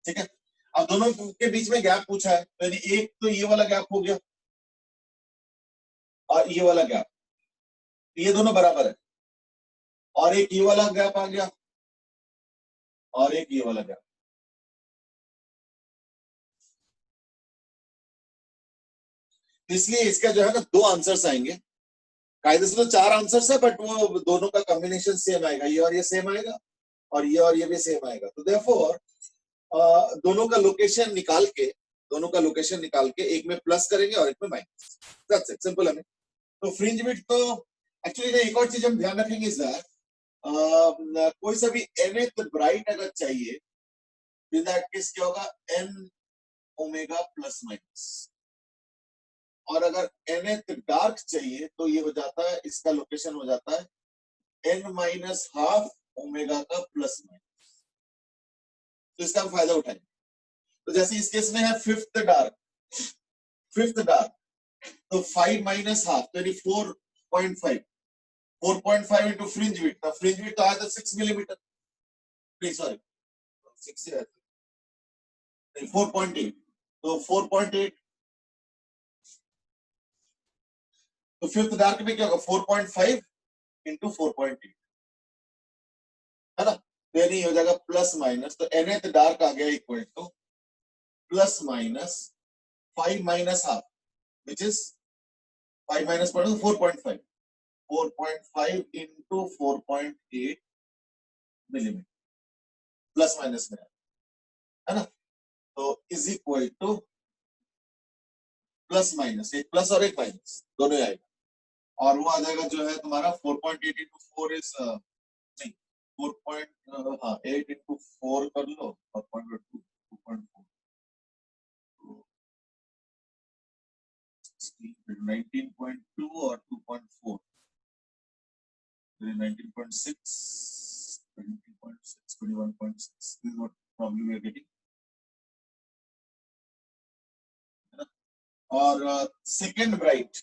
ठीक है। अब दोनों के बीच में गैप पूछा है, तो यानी एक तो ये वाला गैप हो गया और ये वाला गैप, ये दोनों बराबर है, और एक ये वाला गैप आ गया और एक ये वाला गैप, इसलिए इसका जो है ना दो आंसर्स आएंगे। कायदे से तो चार आंसर्स है बट वो दोनों का कॉम्बिनेशन सेम आएगा, ये और ये सेम आएगा और ये भी सेम आएगा, तो देयरफॉर दोनों का लोकेशन निकाल के एक में प्लस करेंगे और एक में माइनस, दैट्स इट, सिंपल है। तो फ्रिंज विड्थ तो एक्चुअली एक और चीज हम ध्यान रखेंगे इस बार, कोई सा भी nth ब्राइट अगर चाहिए इन दैट केस क्या होगा n ओमेगा प्लस माइनस, और अगर nth डार्क चाहिए तो ये हो जाता है, इसका लोकेशन हो जाता है n माइनस हाफ ओमेगा का प्लस माइनस, तो इसका हम फायदा उठाएंगे। तो जैसे इस केस में है फिफ्थ डार्क तो 5 माइनस हाफ तो यानी 4.5 into fringe width, fringe width आया था 6 मिलीमीटर, नहीं सॉरी 6 है, 4.8, तो 4.8, तो फिफ्थ डार्क में क्या होगा 4.5 into 4.8 है ना, तो यानी हो जाएगा प्लस माइनस, तो nth डार्क आ गया equal to plus minus 5 minus half which is 5 minus 4.5 into 4.8 millimetre plus minus में है ना, तो is equal to plus minus, एक प्लस और एक माइनस दोनों आएगा, और वो आ जाएगा जो है तुम्हारा 4.8 into 4 इज नहीं 8 into 4 कर लो और 2.4 19.2 और 2.4 19.6 20.6 21.6 this is what probably we are getting, और सेकंड ब्राइट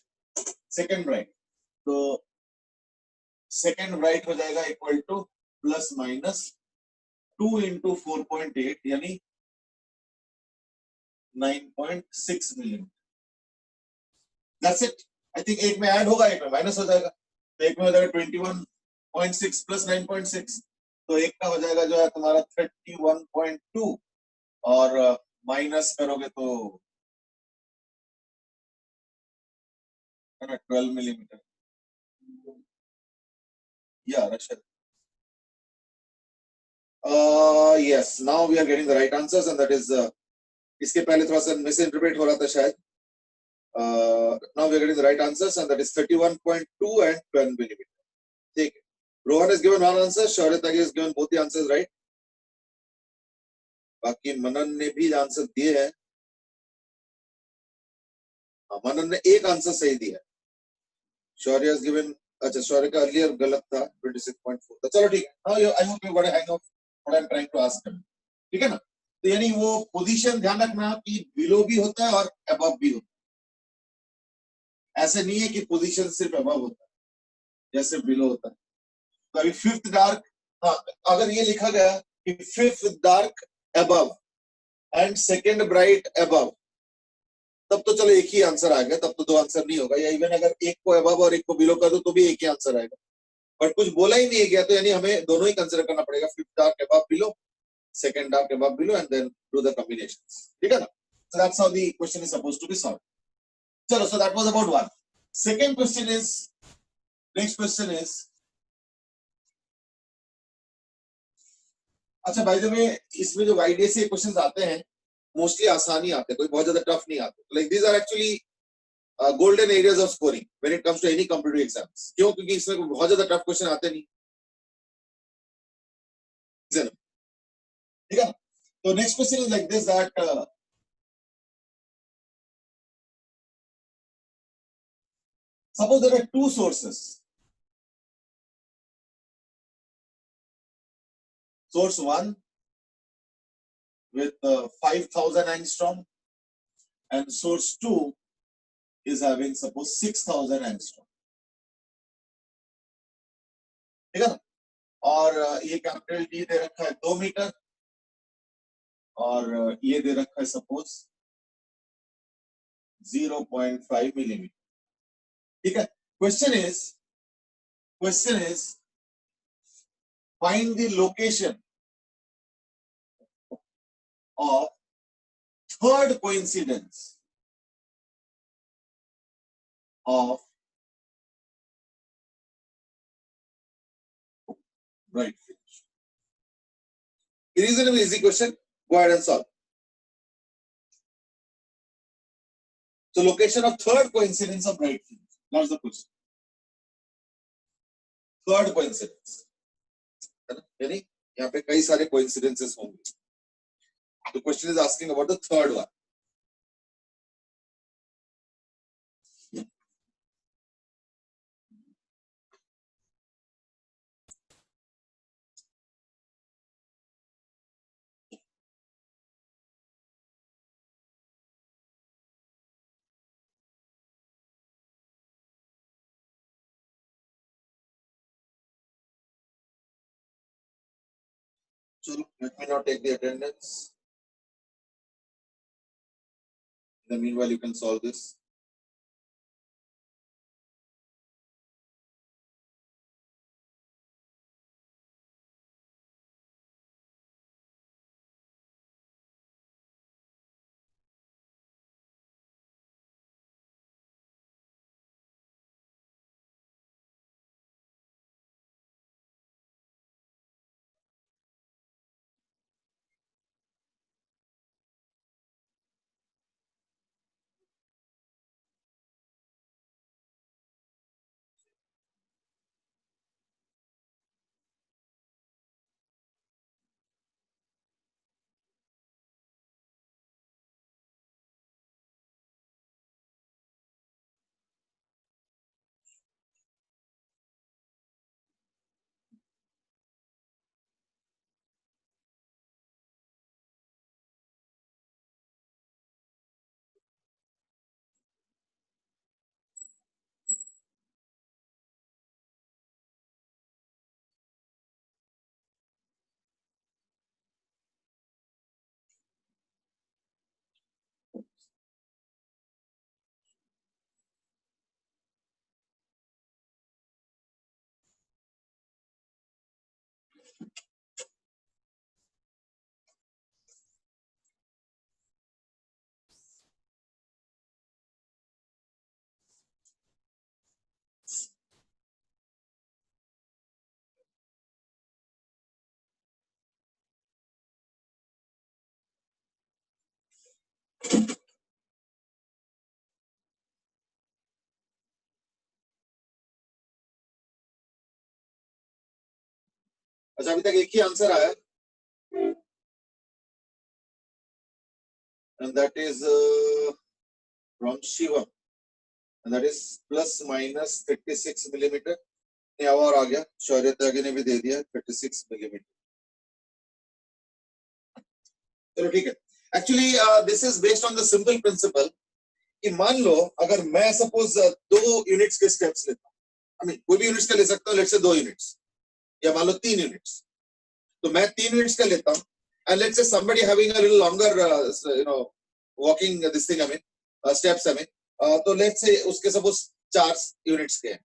तो सेकंड ब्राइट हो जाएगा equal to plus minus 2 into 4.8 यानी 9.6 millimetre. That's it. I think एक में ऐड होगा, एक में माइनस हो जाएगा, तो एक में हो जाएगा 21.6 प्लस 9.6, तो एक का हो जाएगा जो है तुम्हारा 31.2 और माइनस करोगे तो 12 मिलीमीटर। या रशद, yes, now we are getting the right answers and that is इसके पहले थोड़ा सा मिसइंटरप्रेट हो रहा था शायद। Now we are getting the right answers and that is 31.2 and 12 millimeter. ठीक है, Rohan has given one answer, Shaurat has given both the answers right. बाकी मनन ने भी आंसर दिए हैं। मनन ने एक आंसर सही दिया है। शौर्य has given, अच्छा शौर्य का अर्लियर गलत था 26.4, तो चलो ठीक है। Now I hope you got a hang of what I'm trying to ask him. ठीक है ना? तो यानी वो पोजीशन ध्यान रखना कि बिलो भी होता है और अबव भी होता है। ऐसे नहीं है कि पोजीशन सिर्फ अबव होता है या सिर्फ बिलो होता है। तो अभी फिफ्थ डार्क, अगर ये लिखा गया कि fifth dark above and second bright above, तब तो चलो एक ही आंसर आ गया, तब तो दो आंसर नहीं होगा। या इवन अगर एक को अबव और एक को बिलो कर दो तो भी एक ही आंसर आएगा, बट कुछ बोला ही नहीं गया तो यानी हमें दोनों ही कंसिडर करना पड़ेगा, fifth dark above below, second dark above below and then do the combinations. ठीक है ना? So that's how the question is supposed to be solved. चलो, so that was about one. Second question is, next question is, अच्छा by the way, इसमें जो YDSA questions आते हैं mostly आसानी आते हैं, कोई बहुत ज्यादा टफ नहीं आते। Like these are actually golden areas of scoring when it comes to any competitive exams. क्यों? क्योंकि इसमें बहुत ज्यादा टफ क्वेश्चन आते नहीं। ठीक है ना? तो next question is like this, that suppose there are two sources. Source 1 with 5,000 angstrom and source 2 is having suppose 6,000 angstrom. ठीक है ना? और ये कैपिटल डी दे रखा है 2 मीटर और ये दे रखा है सपोज 0.5 मिलीमीटर। ठीक है, question is find the location of third coincidence of bright fringe. Reasonably easy question. Go ahead and solve. So location of third coincidence of bright fringe. That's the question. Third coincidence. है ना? यानी यहाँ पे कई सारे coincidences होंगे. The question is asking about the third one. So let me now take the attendance. In the meanwhile, you can solve this. अच्छा, अभी तक एक ही आंसर आया, and that is from Shivam, and that is plus minus 36 millimeter. और आ गया, शौर्य त्यागी ने भी दे दिया 36 मिलीमीटर। चलो ठीक है। Actually this is based on the simple principal कि मान लो अगर मैं सपोज 2 यूनिट्स के स्टेप्स लेता हूँ, आई मीन कोई भी यूनिट्स का ले सकता हूँ, लेट्स से 2 यूनिट्स या मान लो 3 यूनिट्स, तो मैं 3 यूनिट्स का लेता हूँ, and let's say somebody having a little longer walking this thing, I mean steps, I mean तो लेट्स से उसके सपोज 4 यूनिट्स के हैं,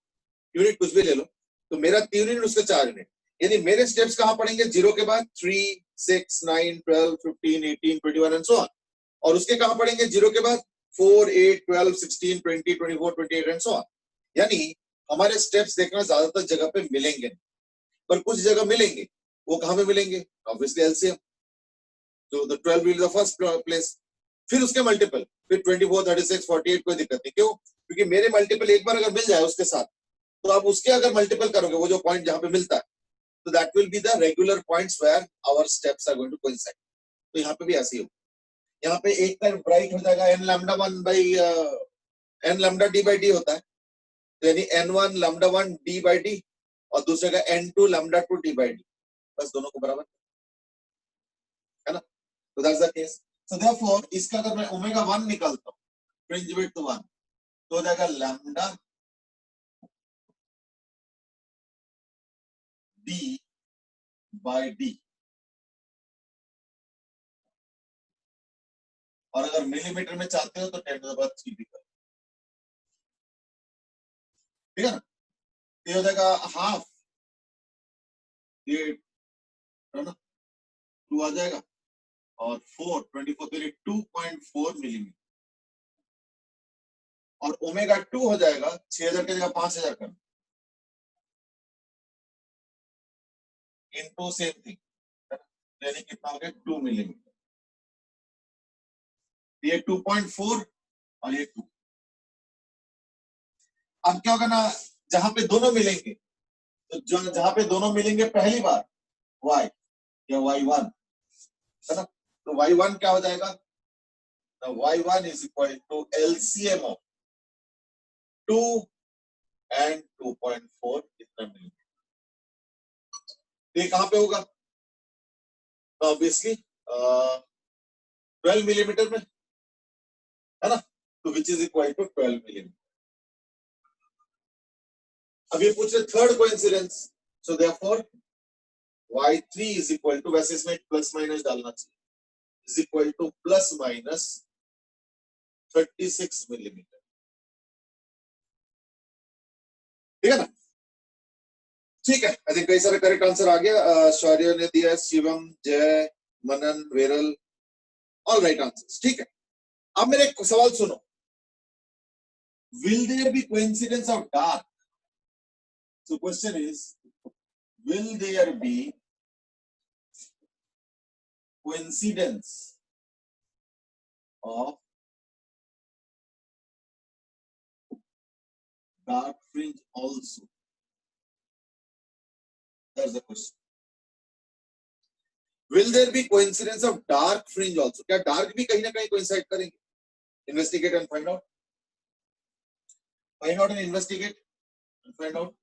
यूनिट कुछ भी ले लो, तो मेरा 3 यूनिट उसका 4 यूनिट, यानी मेरे स्टेप्स कहाँ पड़ेंगे, 0 के बाद 3 6 9 12 15 18 21 एंड सो ऑन, और उसके कहाँ पड़ेंगे 0 के बाद 4 8 12 16 20 24 28 एंड सो ऑन। यानी हमारे स्टेप्स देखना ज्यादातर जगह पे मिलेंगे, पर कुछ जगह मिलेंगे, वो कहाँ पे मिलेंगे, ऑब्वियसली एलसीएम, तो the 12 will the first place, फिर उसके मल्टीपल, फिर 24 36 48, कोई दिक्कत नहीं, क्यों, क्योंकि मेरे मल्टीपल एक बार अगर मिल जाए उसके साथ, तो आप उसके अगर मल्टीपल करोगे, वो जो पॉइंट जहां पे मिलता है, तो that will be the regular points where our steps are going to coincide. तो यहाँ पे भी ऐसे ही हो, यहाँ पे एक टाइम ब्राइट हो जाएगा n lambda 1 by n lambda d by d होता है, तो यानी n1 lambda 1 d by d, और दूसरे का n2 lambda 2 d by d, बस दोनों को बराबर है ना, तो that's the case. So therefore इसका अगर मैं ओमेगा 1 निकालता हूँ, फ्रिंज विड्थ 1, तो हो जाएगा लैम्डा d बाई d, और अगर मिलीमीटर में चाहते हो तो 10 टू द पावर 3 भी कर, ठीक है ना, ये हो जाएगा हाफ, ये है ना 2 आ जाएगा, और 4 24 के लिए 2.4 मिलीमीटर, और ओमेगा 2 हो जाएगा 6000 की जगह 5000 कर, इनटू सेम थिंग, यानी कितना हो गया 2 मिलीमीटर, ये 2.4 और ये 2। अब क्या होगा ना, जहां पे दोनों मिलेंगे, तो जहां पे दोनों मिलेंगे पहली बार y या y1 है ना, तो y1 क्या हो जाएगा, y1 is equal to LCM of 2 and 2.4 इतना मिलीमीटर, ये कहां पे होगा, तो ऑब्वियसली 12 मिलीमीटर में, है ना, तो which is equal to 12 millimetre. अब ये पूछ रहे third coincidence, so therefore y3 is equal to, वैसे इसमें प्लस माइनस डालना चाहिए, is equal to plus minus 36 millimetre, ठीक है ना, ठीक है। आई थिंक कई सारे करेक्ट आंसर आ गया, शौर्य ने दिया, शिवम, जय, मनन, वेरल, ऑल राइट आंसर्स, ठीक है। अब मेरे एक सवाल सुनो, will there be coincidence of dark? So question is, will there be coincidence of dark fringe also? That's the question. Will there be coincidence of dark fringe also? क्या dark भी कहीं ना कहीं coincide करेंगे? Investigate and find out. Find out and investigate and find out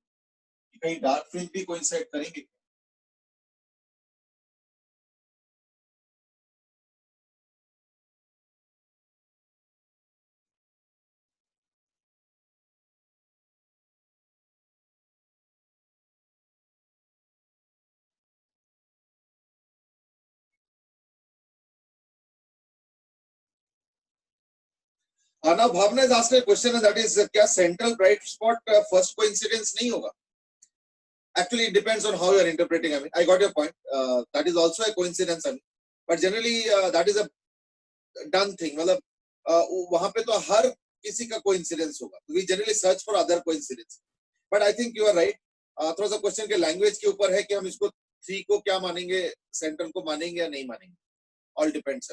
कि कहीं dark fringe भी coincide करेंगे। Now Bhavna is asking a question, and that is क्या central bright spot first coincidence नहीं होगा? Actually, it depends on how you are interpreting. I mean, I got your point. That is also a coincidence. I mean, but generally, that is a done thing. मतलब वहां पे तो हर किसी का coincidence होगा. We generally search for other coincidence. But I think you are right. थोड़ा सा question के लैंग्वेज के ऊपर है कि हम इसको 3 को क्या मानेंगे, सेंटर को मानेंगे या नहीं मानेंगे. All depends.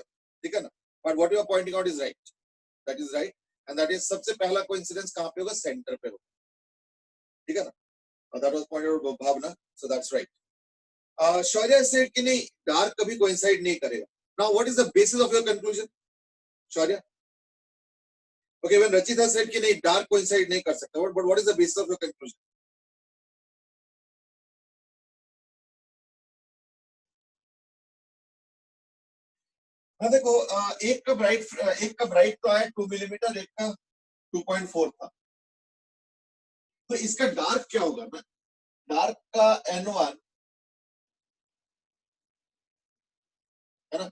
ठीक है ना? But what you are pointing out is right. That is right. And that is सबसे पहला coincidence कहाँ पे होगा? सेंटर पे होगा. ठीक है ना? That was pointed out by Bhavna. So that's right. Shaurya said कि नहीं, dark कभी coincide नहीं करेगा. Now, what is the basis of your conclusion, Shaurya? Okay, when Rachita said कि नहीं, dark coincide नहीं कर सकता, but what is the basis of your conclusion? हाँ देखो, एक का ब्राइट तो आया 2 मिलीमीटर, एक का 2.4 था. तो इसका डार्क क्या होगा ना? डार्क का N1 है ना,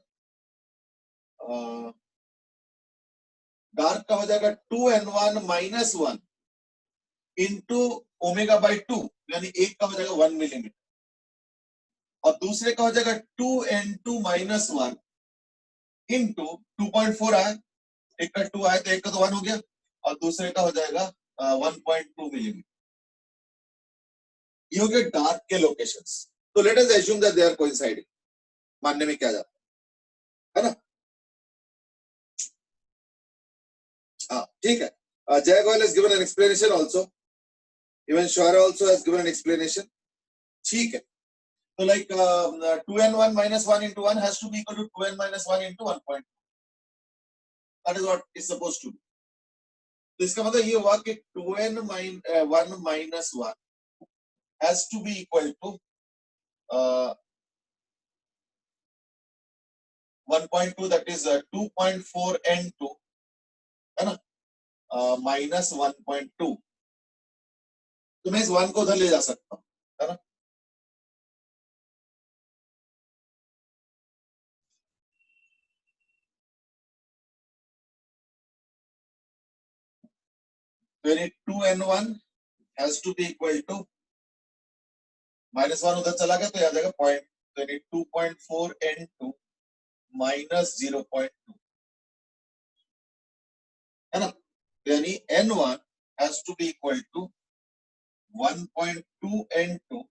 डार्क का हो जाएगा 2N1 minus 1 into omega by 2, यानी एक का हो जाएगा 1 मिलीमीटर और दूसरे का हो जाएगा 2N2 माइनस 1 इंटू 2.4 आया, एक का 2 आया तो एक का तो 1 हो गया और दूसरे का हो जाएगा 1.2 मिलीमीटर. ये हो गया डार्क के लोकेशंस. तो let us assume that they are coinciding. मानने में क्या जाता है ना? हाँ ठीक है. Jay Goyal has given an explanation also. Even Shaurya also has given an explanation. ठीक है. So like 2N1 minus 1 into 1 has to be equal to 2N minus 1 into 1.2. That is what is supposed to be. तो इसका मतलब ये हुआ कि 2N1 minus 1 has to be equal to 1.2, that is 2.4 N2 है ना, minus 1.2. तो मैं इस 1 को उधर ले जा सकता हूँ, है ना? When 2N1 has to be equal to minus 1 उधर चला गया तो आ जाएगा पॉइंट, तो 2.4 N2 minus 0.2 है ना, यानी N1 has to be equal to 1.2 N2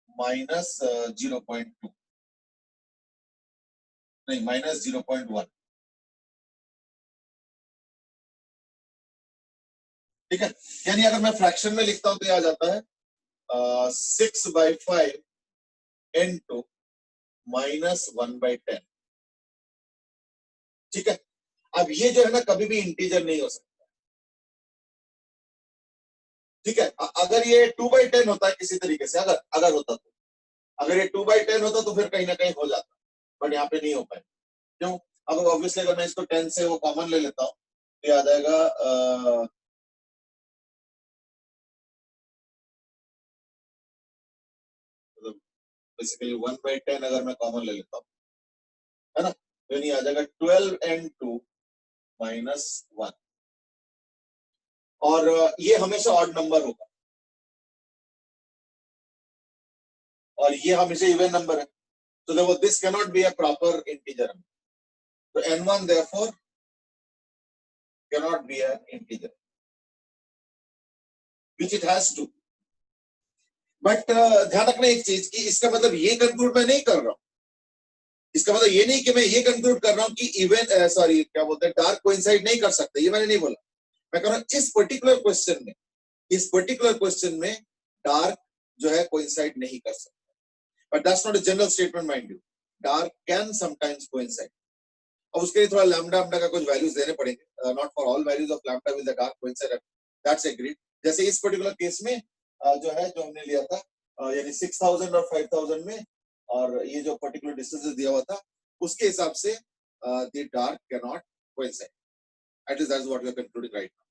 minus 0.2, नहीं minus 0.1. ठीक है, यानी अगर मैं फ्रैक्शन में लिखता हूं तो ये आ जाता है 6/5 N2 minus 1/10. ठीक है. अब ये जो है ना कभी भी इंटीजर नहीं हो सकता. ठीक है, अगर ये 2/10 होता है किसी तरीके से, अगर होता तो, अगर ये 2/10 होता तो फिर कहीं ना कहीं हो जाता, बट यहाँ पे नहीं हो पाए. क्यों? अब ऑब्वियसली अगर मैं इसको 10 से वो कॉमन ले लेता हूँ तो ये आ जाएगा बेसिकली 1/10 अगर मैं कॉमन ले लेता हूँ, है ना, तो ये आ जाएगा 12N2 minus 1. और ये हमेशा ऑड नंबर होगा और ये हमेशा इवन नंबर है, तो देखो this can not be a proper integer. तो N1 therefore cannot be an integer, which it has to. But ध्यान रखना एक चीज कि इसका मतलब ये कंक्लूड मैं नहीं कर रहा हूं. इसका मतलब ये नहीं कि मैं ये कंक्लूड कर रहा हूं कि इवन सॉरी क्या बोलते हैं डार्क कोइंसाइड नहीं कर सकते, ये मैंने नहीं बोला. मैं कह रहा हूं इस पर्टिकुलर क्वेश्चन में डार्क जो है कोइंसाइड नहीं कर सकता. But that's not a general statement, mind you. Dark can sometimes coincide. अब उसके लिए थोड़ा लैम्डा का कुछ वैल्यूज देने पड़ेंगे. Not for all values of lambda will the dark coincide. That's agreed. जैसे इस पर्टिकुलर केस में जो है जो हमने लिया था यानी 6000 और 5000 में और ये जो पर्टिकुलर डिस्टेंसेस दिया हुआ था उसके हिसाब से the dark can not coincide. At least that's what we are concluding right now.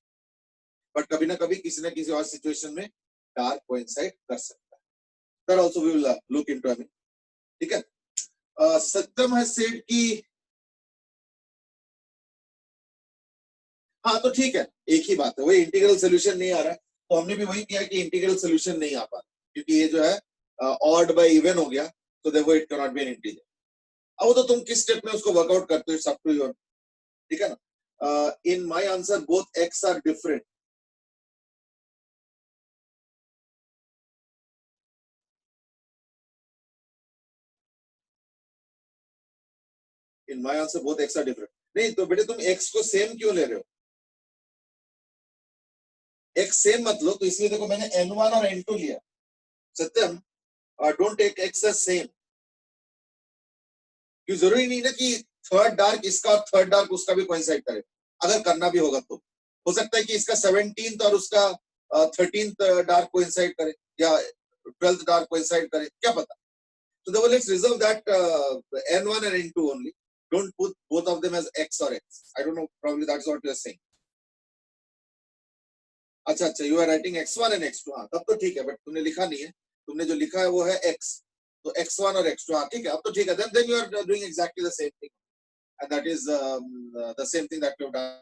But कभी ना कभी किसी ना किसी और सिचुएशन में डार्क कोइंसाइड कर सकता है. That also we will look into. I mean ठीक है. सत्यम हैज सेड कि हाँ तो ठीक है, एक ही बात है, वही इंटीग्रल सोल्यूशन नहीं आ रहा है. तो हमने भी वही किया कि इंटीग्रल सोल्यूशन नहीं आ पा, क्योंकि ये जो है ऑड बाय इवन हो गया, तो therefore it can not be N integer. अब वो तो तुम किस स्टेप में उसको वर्कआउट करते हो, इट्स अप टू यू, ठीक है ना। In my answer both X are different. In my answer both X are different. नहीं तो बेटे तुम एक्स को सेम क्यों ले रहे हो? एक्स सेम मत लो, तो इसलिए देखो मैंने n1 और n2 लिया। Satyam, don't take X as same. क्यों जरूरी नहीं ना कि थर्ड डार्क इसका और थर्ड डार्क उसका भी कोइंसाइड करे। अगर करना भी होगा तो हो सकता है कि इसका 17th और उसका 13th डार्क कोइंसाइड करे, या 12th डार्क कोइंसाइड करे, क्या पता। So therefore, let's reserve that n1 and n2 only. Don't put both of them as x or x. I don't know. Probably that's what you are saying. अच्छा अच्छा, you are writing x1 and x2. हाँ, तब तो ठीक है, but तुमने लिखा नहीं है। तुमने जो लिखा है वो है x. तो x1 और x2, हाँ ठीक है, अब तो ठीक है। Then you are doing exactly the same thing, and that is the same thing that we have done